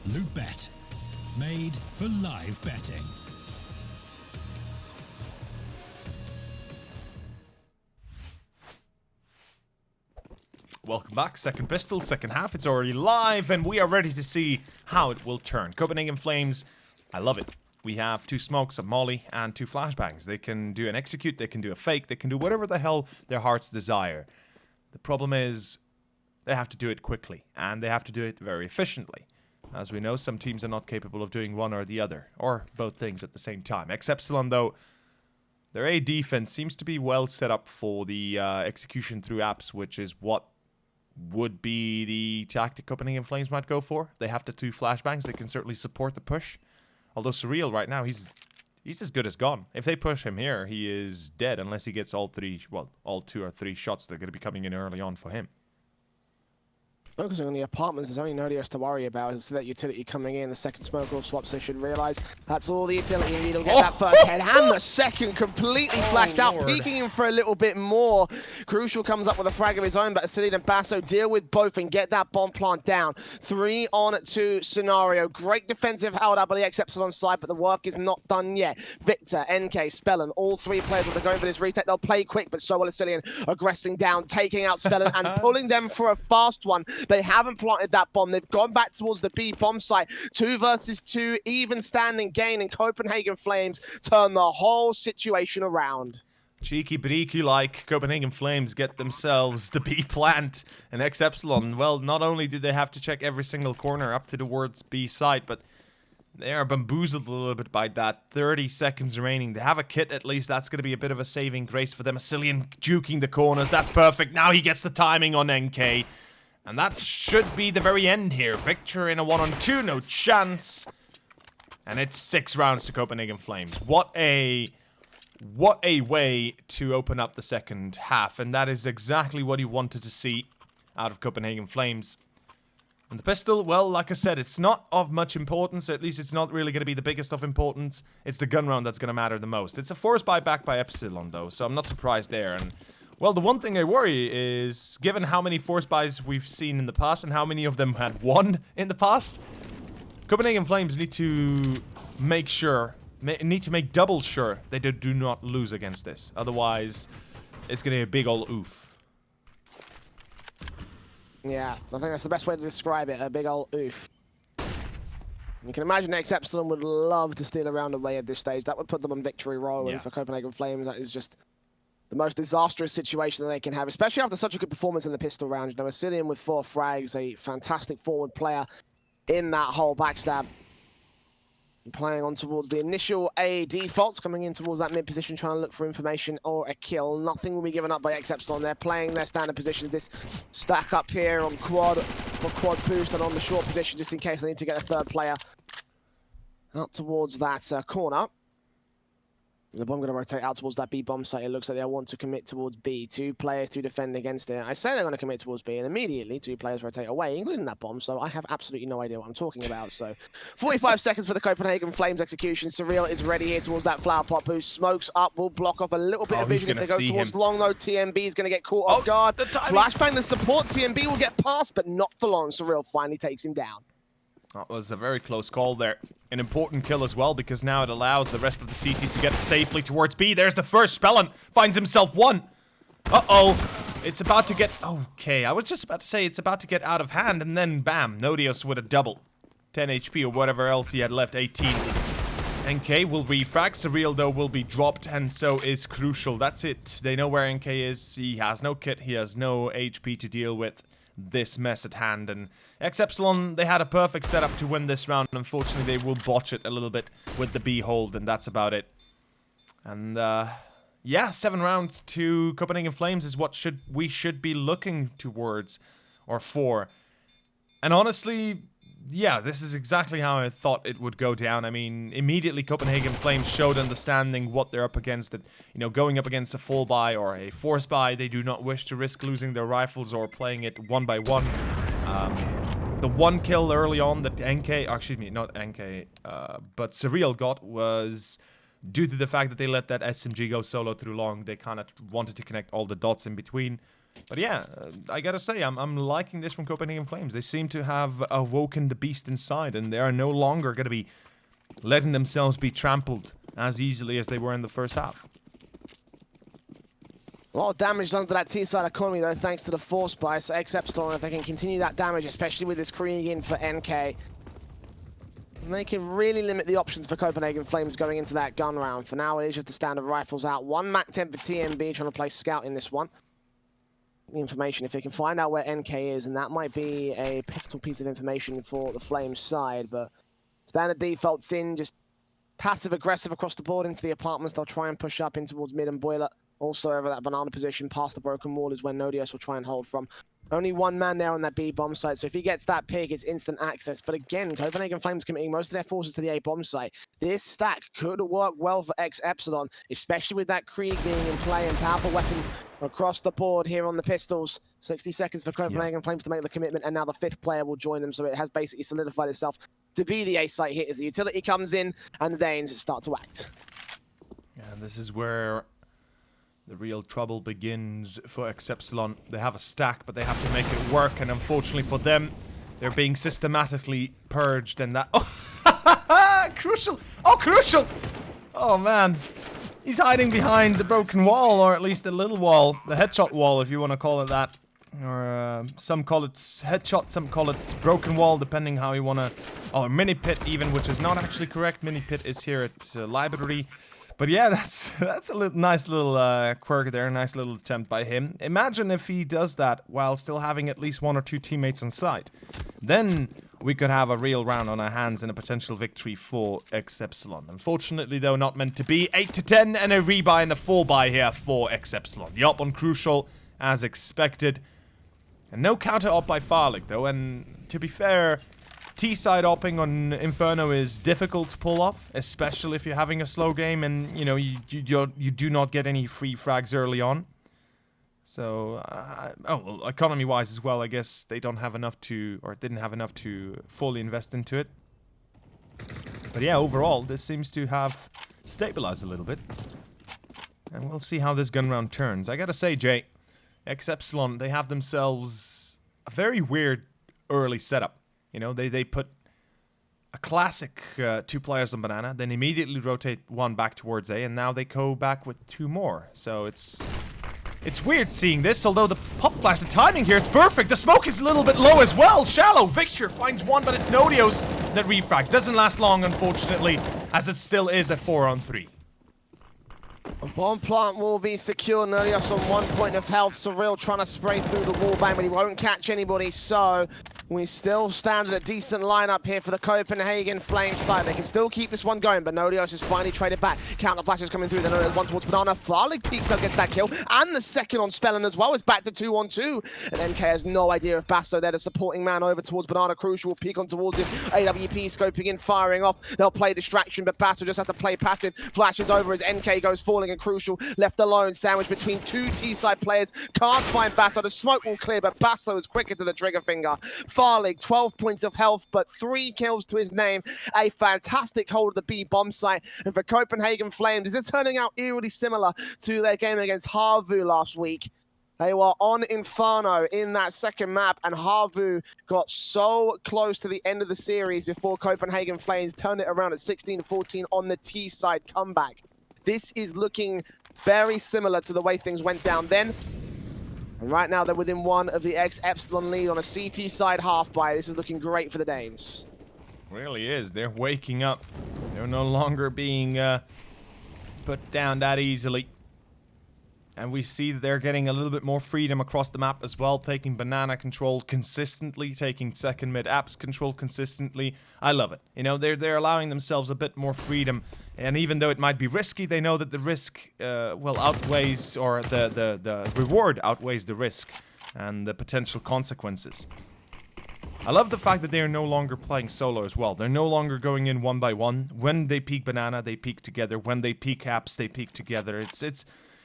Loot.bet. Made for live betting. Welcome back. Second pistol, second half. It's already live, and we are ready to see how it will turn. Copenhagen Flames, I love it. We have 2 smokes, a molly, and 2 flashbangs. They can do an execute, they can do a fake, they can do whatever the hell their hearts desire. The problem is, they have to do it quickly, and they have to do it very efficiently. As we know, some teams are not capable of doing one or the other, or both things at the same time. Ex-Epsilon, though, their A defense seems to be well set up for the execution through apps, which is what would be the tactic Copenhagen Flames might go for. They have the 2 flashbangs. They can certainly support the push. Although Surreal right now, he's he's as good as gone. If they push him here, he is dead unless he gets all 2 or 3 shots that are going to be coming in early on for him. Focusing on the apartments, there's only nobody else to worry about. It's that utility coming in, the second smoke or swaps, they should realize that's all the utility you need. Will get that first head, and the second completely flashed out, peeking in for a little bit more. Crucial comes up with a frag of his own, but Epsilon and Basso deal with both and get that bomb plant down. 3-on-2 scenario. Great defensive held up by the ex-Epsilon side, but the work is not done yet. Victor, NK, Spellin, all 3 players will go for this retake. They'll play quick, but so will Epsilon, aggressing down, taking out Spellin and pulling them for a fast one. They haven't planted that bomb. They've gone back towards the B bomb site. 2 versus 2, even standing gain, and Copenhagen Flames turn the whole situation around. Cheeky breaky like Copenhagen Flames get themselves the B plant, and ex-Epsilon, well, not only did they have to check every single corner up to towards B site, but they are bamboozled a little bit by that. 30 seconds remaining. They have a kit at least. That's going to be a bit of a saving grace for them. Epsilon juking the corners. That's perfect. Now he gets the timing on NK. And that should be the very end here. Victor in a 1-on-2, no chance. And it's 6 rounds to Copenhagen Flames. What a way to open up the second half. And that is exactly what you wanted to see out of Copenhagen Flames. And the pistol, well, like I said, it's not of much importance. Or at least it's not really going to be the biggest of importance. It's the gun round that's going to matter the most. It's a force buy back by Epsilon, though. So I'm not surprised there. And well, the one thing I worry is, given how many force buys we've seen in the past and how many of them had won in the past, Copenhagen Flames need to make double sure they do not lose against this. Otherwise, it's going to be a big ol' oof. Yeah, I think that's the best way to describe it, a big ol' oof. You can imagine ex-Epsilon would love to steal a round away at this stage. That would put them on victory roll, and for Copenhagen Flames, that is just the most disastrous situation that they can have, especially after such a good performance in the pistol round. You know, Epsilon with 4 frags, a fantastic forward player in that whole backstab. Playing on towards the initial A defaults, coming in towards that mid position, trying to look for information or a kill. Nothing will be given up by ex-Epsilon. They're playing their standard positions. This stack up here on quad, for quad boost, and on the short position, just in case they need to get a third player out towards that corner. The bomb going to rotate out towards that B bomb site. It looks like they want to commit towards B. 2 players to defend against it. I say they're going to commit towards B, and immediately 2 players rotate away, including that bomb, so I have absolutely no idea what I'm talking about. So 45 seconds for the Copenhagen Flames execution. Surreal is ready here towards that flower pot boost. Smokes up, will block off a little bit of vision if they go towards long, though. TMB is going to get caught off guard. Flashbang to support. TMB will get past, but not for long. Surreal finally takes him down. That was a very close call there. An important kill as well, because now it allows the rest of the CTs to get safely towards B. There's the first. Spellin finds himself 1. Uh-oh. It's about to get... Okay, I was just about to say it's about to get out of hand, and then bam, Nodios with a double. 10 HP or whatever else he had left, 18. NK will refrag. Surreal, though, will be dropped, and so is Crucial. That's it. They know where NK is. He has no kit. He has no HP to deal with this mess at hand, and ex-Epsilon, they had a perfect setup to win this round. Unfortunately, they will botch it a little bit with the B hold, and that's about it. And yeah, 7 rounds to Copenhagen Flames is what we should be looking towards, or for. And honestly, yeah, this is exactly how I thought it would go down. I mean, immediately Copenhagen Flames showed understanding what they're up against. That, you know, going up against a full buy or a force buy, they do not wish to risk losing their rifles or playing it 1 by 1. The 1 kill early on that NK, excuse me, not NK, but Surreal got was due to the fact that they let that SMG go solo through long. They kind of wanted to connect all the dots in between. But yeah, I gotta say, I'm liking this from Copenhagen Flames. They seem to have awoken the beast inside, and they are no longer gonna be letting themselves be trampled as easily as they were in the first half. A lot of damage done to that T-side economy, though, thanks to the force buy. So ex-Epsilon, if they can continue that damage, especially with this Krieg in for NK, and they can really limit the options for Copenhagen Flames going into that gun round. For now, it is just the standard rifles out. 1 MAC-10 for TMB, trying to play scout in this one. The information, if they can find out where NK is, and that might be a pivotal piece of information for the Flames side, but standard defaults in, just passive-aggressive across the board into the apartments. They'll try and push up in towards mid and boiler. Also over that banana position past the broken wall is where Nodios will try and hold from. Only one man there on that B bomb site, so if he gets that pick, it's instant access. But again, Copenhagen Flames committing most of their forces to the A bomb site. This stack could work well for ex-Epsilon, especially with that Krieg being in play and powerful weapons across the board here on the pistols. 60 seconds for Copenhagen Flames to make the commitment, and now the 5th player will join them, so it has basically solidified itself to be the A site hit as the utility comes in and the Danes start to act. Yeah, this is where the real trouble begins for ex-Epsilon. They have a stack, but they have to make it work, and unfortunately for them, they're being systematically purged, and that... Oh, Crucial! Oh, Crucial! Oh, man. He's hiding behind the broken wall, or at least the little wall. The headshot wall, if you want to call it that. Or some call it headshot, some call it broken wall, depending how you want to... Oh, mini pit even, which is not actually correct. Mini pit is here at library. But yeah, that's a nice little quirk there, a nice little attempt by him. Imagine if he does that while still having at least 1 or 2 teammates on site. Then we could have a real round on our hands and a potential victory for ex-Epsilon. Unfortunately, though, not meant to be. 8-10 and a rebuy and a full buy here for ex-Epsilon. The op on Crucial, as expected. And no counter-op by Farlig, though, and to be fair... T-side opping on Inferno is difficult to pull off, especially if you're having a slow game and, you know, you do not get any free frags early on. So, oh, well, economy-wise as well, I guess they don't have enough to, or didn't have enough to fully invest into it. But yeah, overall, this seems to have stabilized a little bit. And we'll see how this gun round turns. I gotta say, Jay, ex-Epsilon, they have themselves a very weird early setup. You know, they put a classic 2 players on banana, then immediately rotate 1 back towards A, and now they go back with 2 more. So it's weird seeing this, although the pop flash, the timing here, it's perfect. The smoke is a little bit low as well. Shallow, Victor finds 1, but it's Nodios that refrags. Doesn't last long, unfortunately, as it still is a 4-on-3. A bomb plant will be secure. Nodios on 1 point of health. Surreal trying to spray through the wallbang, but he won't catch anybody, so... We still stand at a decent lineup here for the Copenhagen Flame side. They can still keep this one going, but Nodios is finally traded back. Counter flashes coming through. Then Nodios 1 towards Banana. Farlig peeks up, gets that kill. And the second on Spellin as well. It's back to 2-on-2. And NK has no idea if Basso there, the supporting man over towards Banana. Crucial will peek on towards him. AWP scoping in, firing off. They'll play distraction, but Basso just have to play passive. Flashes over as NK goes falling, and Crucial left alone. Sandwiched between 2 T-side players. Can't find Basso. The smoke will clear, but Basso is quicker to the trigger finger. Farlig, 12 points of health, but 3 kills to his name. A fantastic hold of the B bomb site. And for Copenhagen Flames, this is turning out eerily similar to their game against Harvu last week. They were on Inferno in that second map, and Harvu got so close to the end of the series before Copenhagen Flames turned it around at 16-14 on the T side comeback. This is looking very similar to the way things went down then. And right now, they're within 1 of the ex-Epsilon lead on a CT side half-buy. This is looking great for the Danes. Really is. They're waking up. They're no longer being put down that easily. And we see that they're getting a little bit more freedom across the map as well, taking banana control consistently, taking second mid apps control consistently. I love it. You know, they're allowing themselves a bit more freedom. And even though it might be risky, they know that the risk, well, outweighs, or the reward outweighs the risk and the potential consequences. I love the fact that they are no longer playing solo as well. They're no longer going in 1 by 1. When they peek banana, they peek together. When they peek apps, they peek together.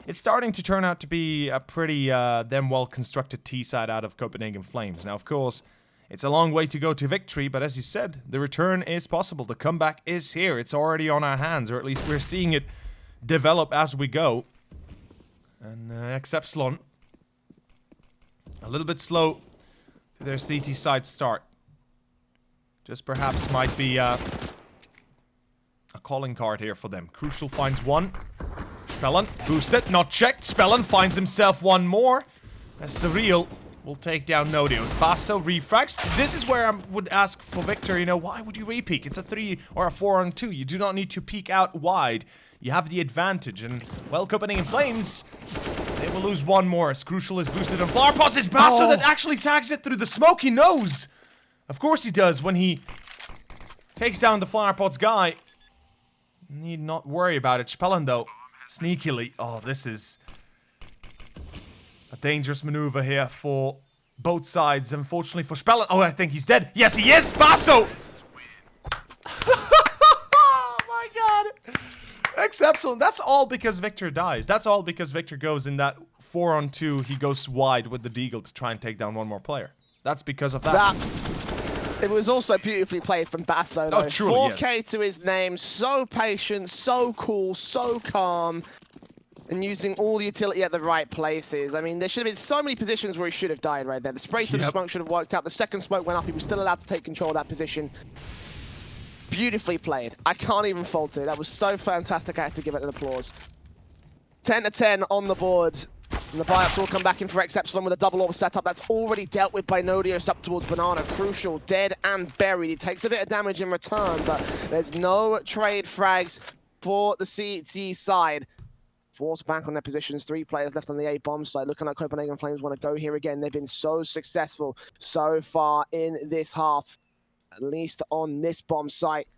It's starting to turn out to be a pretty well-constructed T-side out of Copenhagen Flames. Now, of course, it's a long way to go to victory, but as you said, the return is possible. The comeback is here. It's already on our hands, or at least we're seeing it develop as we go. And ex-Epsilon, a little bit slow to their CT side start. Just perhaps might be a calling card here for them. Crucial finds 1. Spellin, boosted, not checked. Spellin finds himself 1 more. Surreal will take down Nodios. Basso refrags. This is where I would ask for Victor, you know, why would you re-peek? It's a 3 or a 4-on-2. You do not need to peek out wide. You have the advantage. And, well, Copenhagen Flames, they will lose 1 more as Crucial is boosted on flower pots. It's Basso that actually tags it through the smoke. He knows. Of course he does when he takes down the flower pots guy. Need not worry about it. Spellin, though, sneakily. Oh, this is dangerous maneuver here for both sides. Unfortunately for Spellen. Oh, I think he's dead. Yes, he is. Basso. Oh my god. Ex-Epsilon. That's all because Victor dies. That's all because Victor goes in that 4-on-2. He goes wide with the Deagle to try and take down one more player. That's because of that. It was also beautifully played from Basso, though. Oh, truly, 4K yes. to his name. So patient, so cool, so calm. And using all the utility at the right places. I mean, there should have been so many positions where he should have died right there. The spray to the smoke should have worked out. The second smoke went up. He was still allowed to take control of that position. Beautifully played. I can't even fault it. That was so fantastic. I had to give it an applause. 10 to 10 on the board. And the buyups will come back in for ex-Epsilon with a double orb setup. That's already dealt with by Nodios up towards Banana. Crucial, dead and buried. He takes a bit of damage in return, but there's no trade frags for the CT side. Forced back on their positions. 3 players left on the A bomb side. Looking like Copenhagen Flames want to go here again. They've been so successful so far in this half, at least on this bomb site.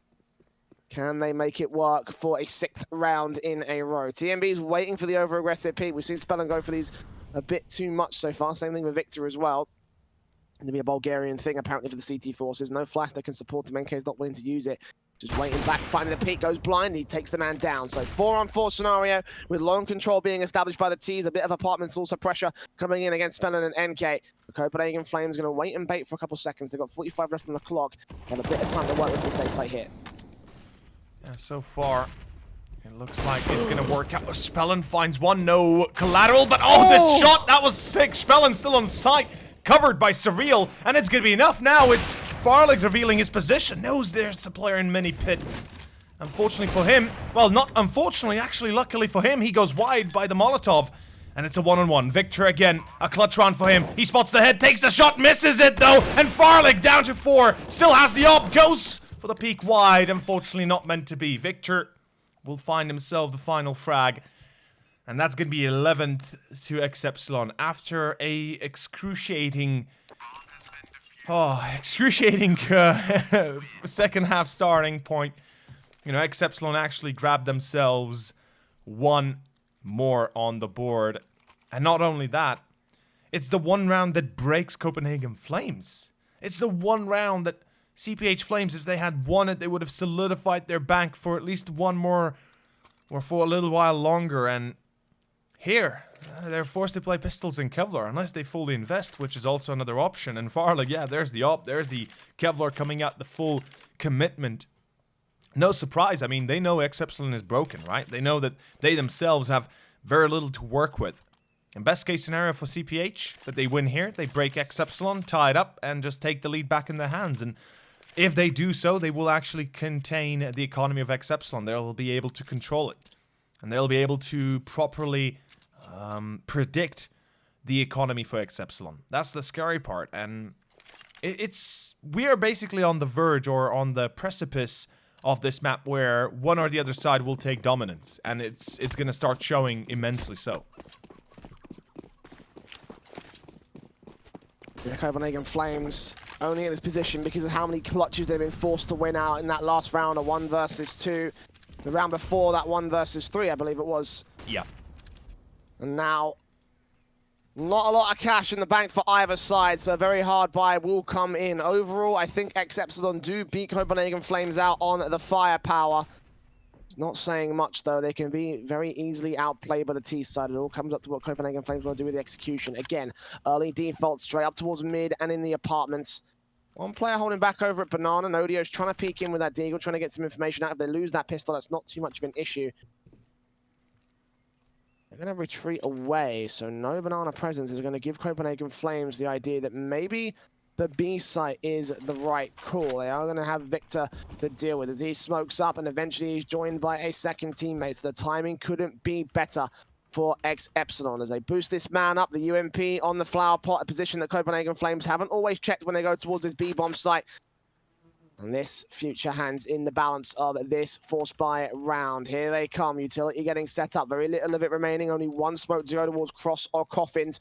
Can they make it work for a 6th round in a row? TMB's waiting for the over-aggressive peak. We've seen Spellen go for these a bit too much so far. Same thing with Victor as well. Going to be a Bulgarian thing apparently for the CT forces. No flash that can support him. NK is not willing to use it. Just waiting back, finding the peak, goes blind, he takes the man down. So 4-on-4 scenario with lone control being established by the T's, a bit of apartments, also pressure coming in against Spellen and NK. The Copenhagen Flames going to wait and bait for a couple seconds. They've got 45 left on the clock. Have a bit of time to work with the safe site here. Yeah, so far, it looks like it's going to work out. Spellen finds one, no collateral, but this shot, that was sick. Spellen still on site, covered by Surreal, and it's going to be enough now. It's Farlig revealing his position. Knows there's a player in mini pit. Unfortunately for him, well, not unfortunately, actually luckily for him, he goes wide by the Molotov. And it's a 1-on-1. Victor again, a clutch round for him. He spots the head, takes the shot, misses it though, and Farlig down to 4, still has the op, goes for the peak wide. Unfortunately not meant to be. Victor will find himself the final frag. And that's going to be 11th to ex-Epsilon after a excruciating second half starting point. You know, ex-Epsilon actually grabbed themselves one more on the board. And not only that, it's the one round that breaks Copenhagen Flames. It's the one round that CPH Flames, if they had won it, they would have solidified their bank for at least one more, or for a little while longer. And here, they're forced to play pistols and Kevlar, unless they fully invest, which is also another option. And Farlig, yeah, there's the op, there's the Kevlar coming out, the full commitment. No surprise, I mean, they know ex-Epsilon is broken, right? They know that they themselves have very little to work with. And best case scenario for CPH, that they win here, they break ex-Epsilon, tie it up, and just take the lead back in their hands. And if they do so, they will actually contain the economy of ex-Epsilon. They'll be able to control it. And they'll be able to properly predict the economy for ex-Epsilon. That's the scary part. And we are basically on the verge or on the precipice of this map where one or the other side will take dominance. And it's going to start showing immensely so. The Copenhagen Flames only in this position because of how many clutches they've been forced to win out in that last round of 1 versus 2. The round before that 1 versus 3, I believe it was. Yeah. And now, not a lot of cash in the bank for either side, so a very hard buy will come in. Overall, I think ex-Epsilon do beat Copenhagen Flames out on the firepower. It's not saying much, though. They can be very easily outplayed by the T side. It all comes up to what Copenhagen Flames want to do with the execution. Again, early default straight up towards mid and in the apartments. One player holding back over at Banana. Nodio's trying to peek in with that Deagle, trying to get some information out. If they lose that pistol, that's not too much of an issue. They're going to retreat away, so no Banana presence is going to give Copenhagen Flames the idea that maybe the B site is the right call. They are going to have Victor to deal with as he smokes up, and eventually he's joined by a second teammate. So the timing couldn't be better for ex-Epsilon as they boost this man up. The UMP on the flower pot, a position that Copenhagen Flames haven't always checked when they go towards this B-bomb site. And this future hands in the balance of this force buy round. Here they come. Utility getting set up. Very little of it remaining. Only one smoke to go towards Cross or Coffins.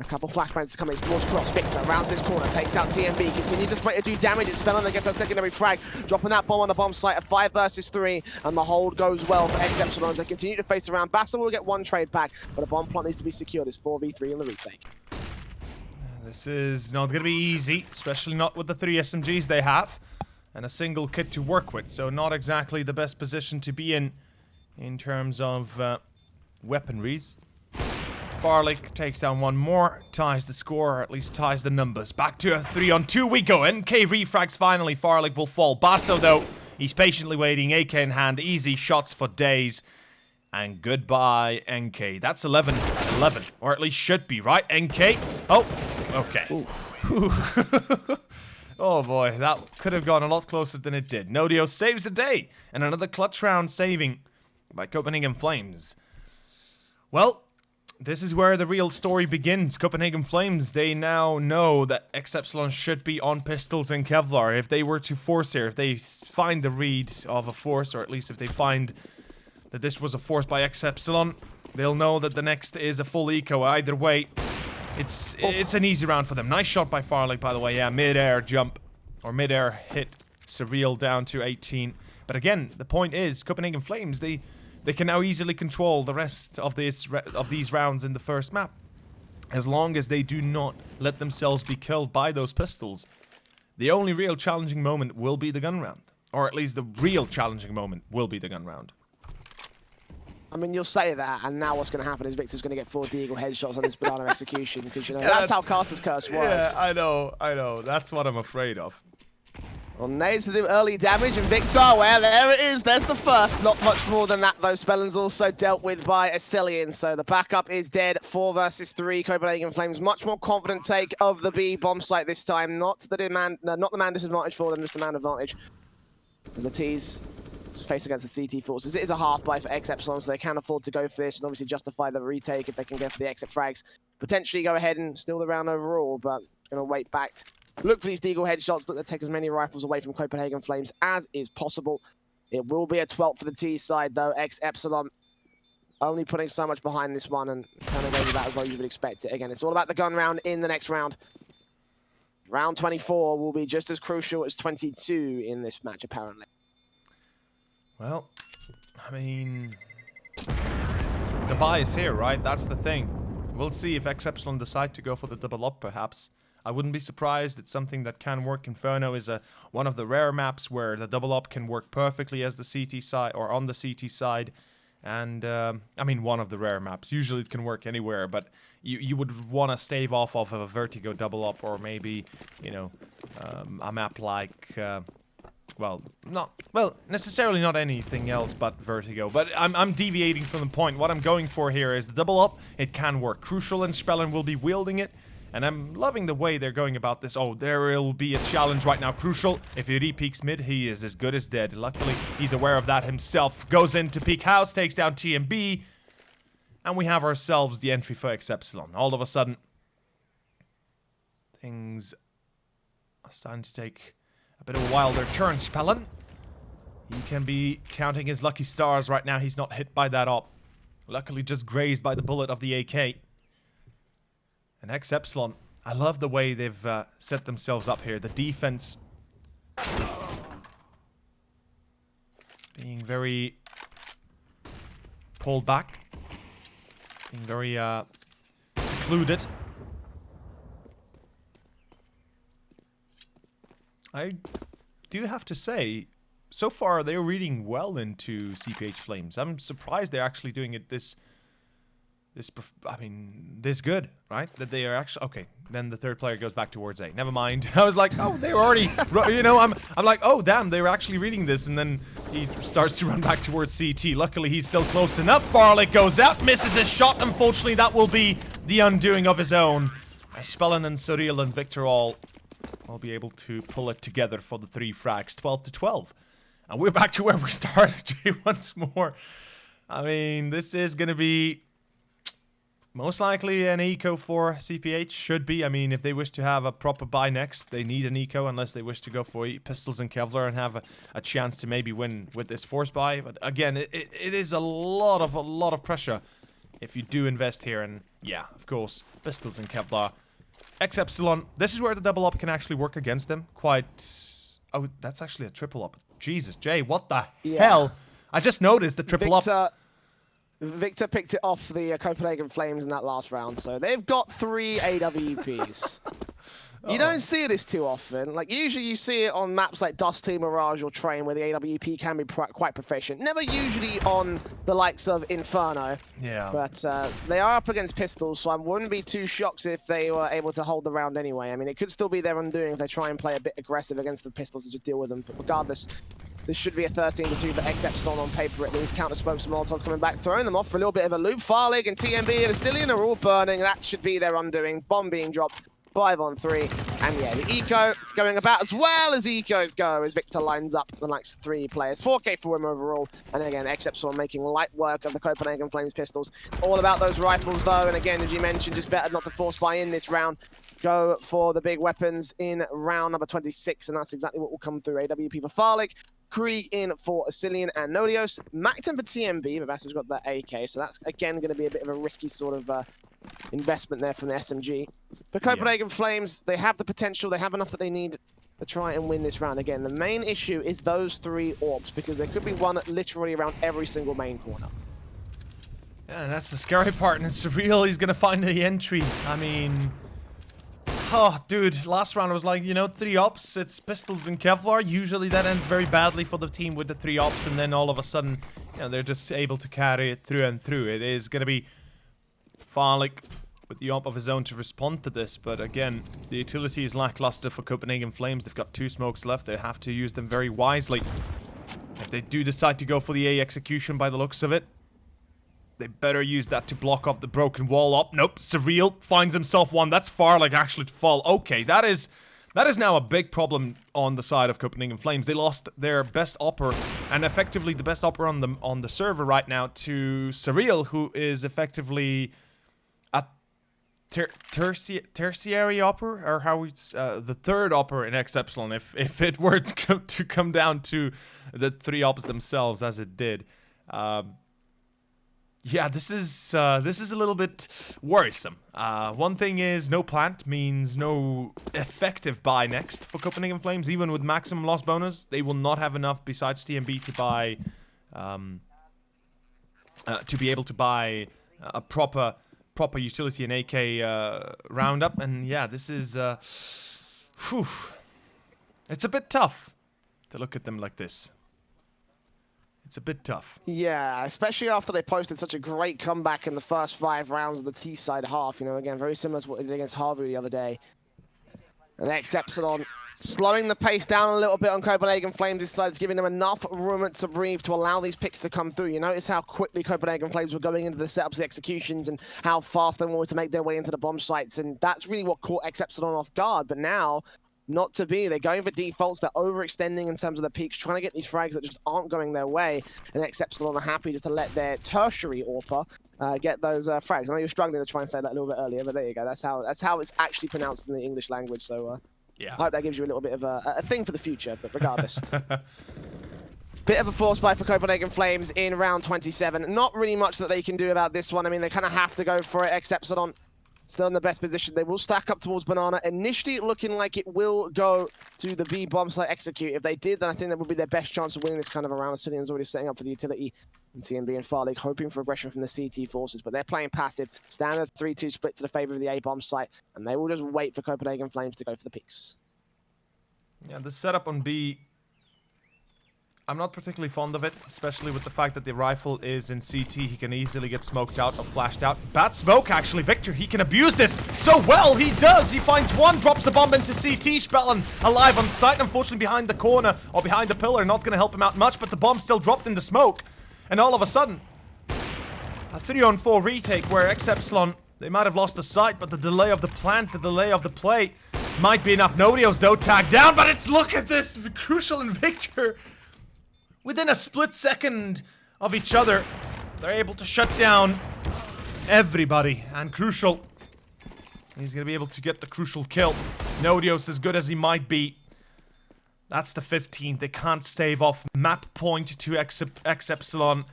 A couple flashbangs coming towards Cross. Victor rounds this corner, takes out TMB, continues to spray to do damage. It's Spellon that gets that secondary frag, dropping that bomb on the bomb site at 5 versus 3, and the hold goes well for ex-Epsilon as they continue to face around. Bassel will get one trade back, but a bomb plot needs to be secured. It's 4v3 in the retake. This is not going to be easy, especially not with the 3 SMGs they have, and a single kit to work with, so not exactly the best position to be in terms of weaponries. Farlick takes down one more, ties the score, or at least ties the numbers. Back to a 3-on-2 we go. NK refrags finally, Farlick will fall. Basso though, he's patiently waiting, AK in hand, easy shots for days. And goodbye, NK. That's 11, or at least should be, right? NK? Oh, okay. Oh boy, that could have gone a lot closer than it did. Nodio saves the day, and another clutch round saving by Copenhagen Flames. Well, this is where the real story begins. Copenhagen Flames, they now know that ex-Epsilon should be on pistols and Kevlar. If they were to force here, if they find the read of a force, or at least if they find that this was a force by ex-Epsilon, they'll know that the next is a full eco. Either way, it's an easy round for them. Nice shot by Farlick, by the way. Yeah, mid-air jump, or mid-air hit Surreal down to 18. But again, the point is, Copenhagen Flames, they can now easily control the rest of these rounds in the first map. As long as they do not let themselves be killed by those pistols, the only real challenging moment will be the gun round. Or at least the real challenging moment will be the gun round. I mean, you'll say that, and now what's going to happen is Victor's going to get 4 Deagle headshots on this banana execution, because, you know, that's how Caster's Curse works. Yeah, I know. That's what I'm afraid of. Well, nades to do early damage, and Victor, well, there it is. There's the first. Not much more than that, though. Spellon's also dealt with by Epsilon, so the backup is dead. 4 versus 3. Copenhagen Flames, much more confident take of the B bomb site this time. Not the man disadvantage for them, just the man advantage. As the T's face against the CT forces. It is a half buy for ex-Epsilon, so they can afford to go for this and obviously justify the retake if they can go for the exit frags. Potentially go ahead and steal the round overall, but going to wait back. Look for these Deagle headshots. Look to take as many rifles away from Copenhagen Flames as is possible. It will be a 12 for the T side, though. Ex-Epsilon only putting so much behind this one and kind of goes about as well as you would expect it. Again, it's all about the gun round in the next round. Round 24 will be just as crucial as 22 in this match, apparently. Well, I mean, the buy is here, right? That's the thing. We'll see if ex-Epsilon decide to go for the double up, perhaps. I wouldn't be surprised. It's something that can work. Inferno is one of the rare maps where the double up can work perfectly as the CT side, or on the CT side. And, I mean, one of the rare maps. Usually it can work anywhere, but you would want to stave off of a Vertigo double up, or maybe, you know, a map like, well, necessarily not anything else but Vertigo. But I'm deviating from the point. What I'm going for here is the double up. It can work. Crucial and Spellon will be wielding it. And I'm loving the way they're going about this. Oh, there will be a challenge right now. Crucial. If he re-peeks mid, he is as good as dead. Luckily, he's aware of that himself. Goes into peak house, takes down TMB. And we have ourselves the entry for ex-Epsilon. All of a sudden, things are starting to take a bit of a wilder turn. Spellon, he can be counting his lucky stars right now. He's not hit by that op. Luckily, just grazed by the bullet of the AK. And ex-Epsilon, I love the way they've set themselves up here. The defense being very pulled back, being very secluded. I do have to say, so far they're reading well into CPH Flames. I'm surprised they're actually doing it this good, right? That they are actually... Okay, then the third player goes back towards A. Never mind. I was like, oh, they were already... You know, I'm like, oh, damn, they were actually reading this. And then he starts to run back towards CT. Luckily, he's still close enough. Farlick goes out, misses his shot. Unfortunately, that will be the undoing of his own. Spellon and Surreal and Victor all will be able to pull it together for the 3 frags. 12-12. And we're back to where we started once more. I mean, this is going to be... most likely an eco for CPH, should be. I mean, if they wish to have a proper buy next, they need an eco, unless they wish to go for pistols and Kevlar and have a chance to maybe win with this force buy. But again, it is a lot of pressure if you do invest here. And yeah, of course, pistols and Kevlar. Ex-Epsilon, this is where the double up can actually work against them. Quite... Oh, that's actually a triple up. Jesus, Jay, what the hell? I just noticed the triple up. Victor picked it off the Copenhagen Flames in that last round, so they've got 3 AWPs. You don't see this too often. Like, usually you see it on maps like Dusty, Mirage, or Train, where the AWP can be quite proficient. Never usually on the likes of Inferno. Yeah. But they are up against pistols, so I wouldn't be too shocked if they were able to hold the round anyway. I mean, it could still be their undoing if they try and play a bit aggressive against the pistols to just deal with them. But regardless, this should be a 13-2 for ex-Epsilon on paper at least. Counter-smokes and Molotovs coming back, throwing them off for a little bit of a loop. Farlig and TMB and Epsilon are all burning. That should be their undoing. Bomb being dropped. 5 on 3, and yeah, the eco going about as well as ecos go as Victor lines up the next 3 players. 4K for him overall, and again, ex-Epsilon making light work of the Copenhagen Flames pistols. It's all about those rifles though, and again, as you mentioned, just better not to force buy in this round. Go for the big weapons in round number 26, and that's exactly what will come through. AWP for Farlig, Krieg in for Epsilon and Nodios, Macton for TMB, but Bastar's got the AK, so that's again going to be a bit of a risky sort of investment there from the SMG. But Copenhagen Flames, they have the potential, they have enough that they need to try and win this round. Again, the main issue is those 3 orbs, because there could be one literally around every single main corner. Yeah, and that's the scary part, and it's surreal. He's gonna find the entry. I mean... Oh, dude, last round I was like, you know, 3 ops, it's pistols and Kevlar. Usually that ends very badly for the team with the 3 ops, and then all of a sudden, you know, they're just able to carry it through and through. It is gonna be Farlig with the op of his own to respond to this, but again, the utility is lackluster for Copenhagen Flames. They've got 2 smokes left. They have to use them very wisely. If they do decide to go for the A execution by the looks of it, they better use that to block off the broken wall up. Nope, Surreal finds himself one. That's Farlig actually to fall. Okay, that is now a big problem on the side of Copenhagen Flames. They lost their best opper, and effectively the best opper on the server right now to Surreal, who is effectively a tertiary opper, or how it's the 3rd opper in ex-Epsilon, if it were to come down to the 3 ops themselves, as it did. Yeah, this is a little bit worrisome. One thing is, no plant means no effective buy next for Copenhagen Flames. Even with maximum loss bonus, they will not have enough besides TMB to buy, to be able to buy a proper utility and AK roundup. And yeah, this is, it's a bit tough to look at them like this. It's a bit tough. Yeah, especially after they posted such a great comeback in the first 5 rounds of the T-side half. You know, again, very similar to what they did against Harvey the other day. And ex-Epsilon slowing the pace down a little bit on Copenhagen Flames this side. It's giving them enough room to breathe to allow these picks to come through. You notice how quickly Copenhagen Flames were going into the setups, the executions, and how fast they wanted to make their way into the bomb sites. And that's really what caught ex-Epsilon off guard. But now, not to be. They're going for defaults. They're overextending in terms of the peaks, trying to get these frags that just aren't going their way. And ex-Epsilon are happy just to let their tertiary AWPer get those frags. I know you were struggling to try and say that a little bit earlier, but there you go. That's how it's actually pronounced in the English language. So yeah, I hope that gives you a little bit of a thing for the future. But regardless, bit of a force buy for Copenhagen Flames in round 27. Not really much that they can do about this one. I mean, they kind of have to go for it. Ex-Epsilon still in the best position. They will stack up towards Banana. Initially looking like it will go to the B bomb site execute. If they did, then I think that would be their best chance of winning this kind of a round. Epsilon's already setting up for the utility. And TMB and Farlig hoping for aggression from the CT forces, but they're playing passive. Standard 3-2 split to the favor of the A bomb site, and they will just wait for Copenhagen Flames to go for the peaks. Yeah, the setup on B, I'm not particularly fond of it, especially with the fact that the rifle is in CT. He can easily get smoked out or flashed out. Bad smoke, actually. Victor, he can abuse this so well. He does. He finds one, drops the bomb into CT. Spellen alive on site, unfortunately behind the corner or behind the pillar. Not going to help him out much, but the bomb still dropped in the smoke. And all of a sudden, a 3-on-4 retake where ex-Epsilon, they might have lost the sight, but the delay of the plant, the delay of the play might be enough. Nodios, though, tagged down, but it's, look at this, Crucial and Victor. Within a split second of each other, they're able to shut down everybody. And Crucial, he's going to be able to get the crucial kill. Nodios, as good as he might be, that's the 15th. They can't stave off. Map point to ex-Epsilon.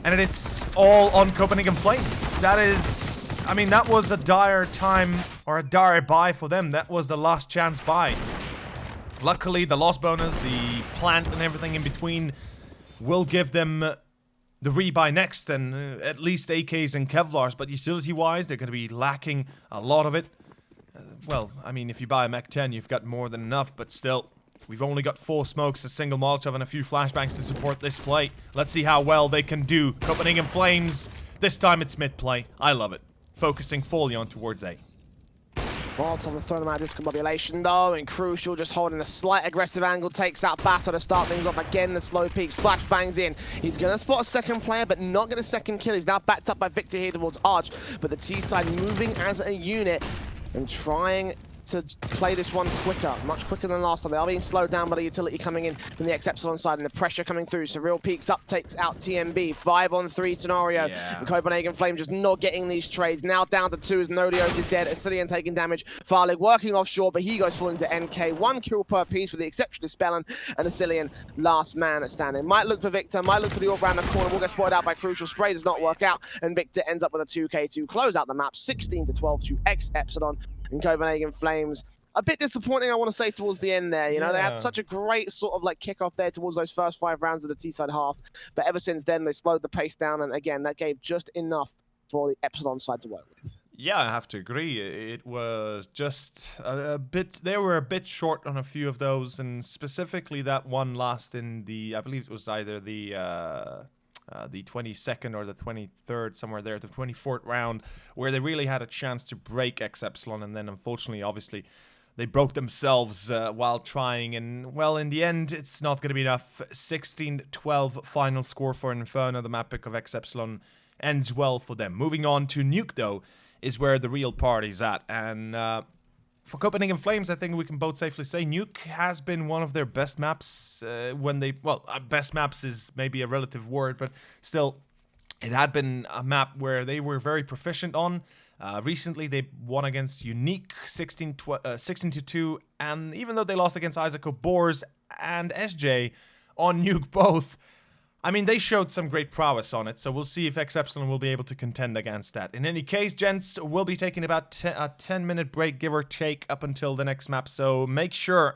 And it's all on Copenhagen Flames. That is, I mean, that was a dire time, or a dire buy for them. That was the last chance buy. Luckily, the loss bonus, the plant and everything in between will give them the rebuy next, and at least AKs and Kevlars. But utility-wise, they're going to be lacking a lot of it. Well, I mean, if you buy a Mech 10, you've got more than enough, but still. We've only got 4 smokes, a single Molotov, and a few flashbangs to support this play. Let's see how well they can do. Copenhagen Flames. This time it's mid-play. I love it. Focusing fully on towards A. Vault on the third amount of discombobulation though, and Crucial just holding a slight aggressive angle, takes out Battle to start things off again. The slow peaks, flashbangs in. He's going to spot a second player, but not get a second kill. He's now backed up by Victor here towards Arch, but the T side moving as a unit and trying to play this one quicker, much quicker than last time. They are being slowed down by the utility coming in from the ex-Epsilon side and the pressure coming through. So Real peaks up, takes out TMB. 5-on-3 scenario. Yeah. And Copenhagen Flame just not getting these trades. Now down to 2 as Nodios is dead. Epsilon taking damage. Farlig working offshore, but he goes full into NK. 1 kill per piece with the exception of Spellin and Epsilon last man standing. Might look for Victor, might look for the orb around the corner. Will get spotted out by Crucial. Spray does not work out, and Victor ends up with a 2k to close out the map. 16-12 to ex-Epsilon. And Copenhagen Flames, a bit disappointing, I want to say, towards the end there. You know, they had such a great sort of like kickoff there towards those first 5 rounds of the T-side half. But ever since then, they slowed the pace down. And again, that gave just enough for the Epsilon side to work with. Yeah, I have to agree. It was just a bit... They were a bit short on a few of those. And specifically that one last in the... I believe it was either the 22nd or the 23rd, somewhere there, the 24th round, where they really had a chance to break ex-Epsilon, and then unfortunately, obviously, they broke themselves while trying, and, well, in the end, it's not going to be enough. 16-12 final score for Inferno. The map pick of ex-Epsilon ends well for them. Moving on to Nuke, though, is where the real party's at, and for Copenhagen Flames, I think we can both safely say Nuke has been one of their best maps when they... Well, best maps is maybe a relative word, but still, it had been a map where they were very proficient on. Recently, they won against Unique 16-2, and even though they lost against Isaac O'Boars and SJ on Nuke both, I mean, they showed some great prowess on it, so we'll see if ex-Epsilon will be able to contend against that. In any case, gents, we'll be taking about a 10-minute break, give or take, up until the next map, so make sure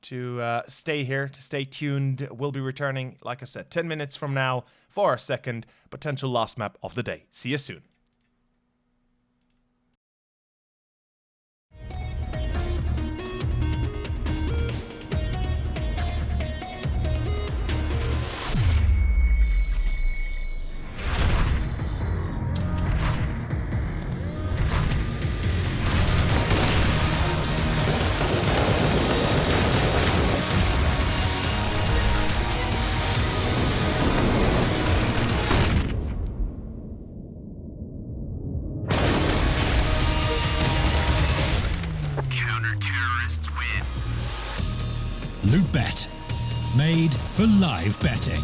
to stay here, to stay tuned. We'll be returning, like I said, 10 minutes from now for our second potential last map of the day. See you soon. Loot.bet. Made for live betting.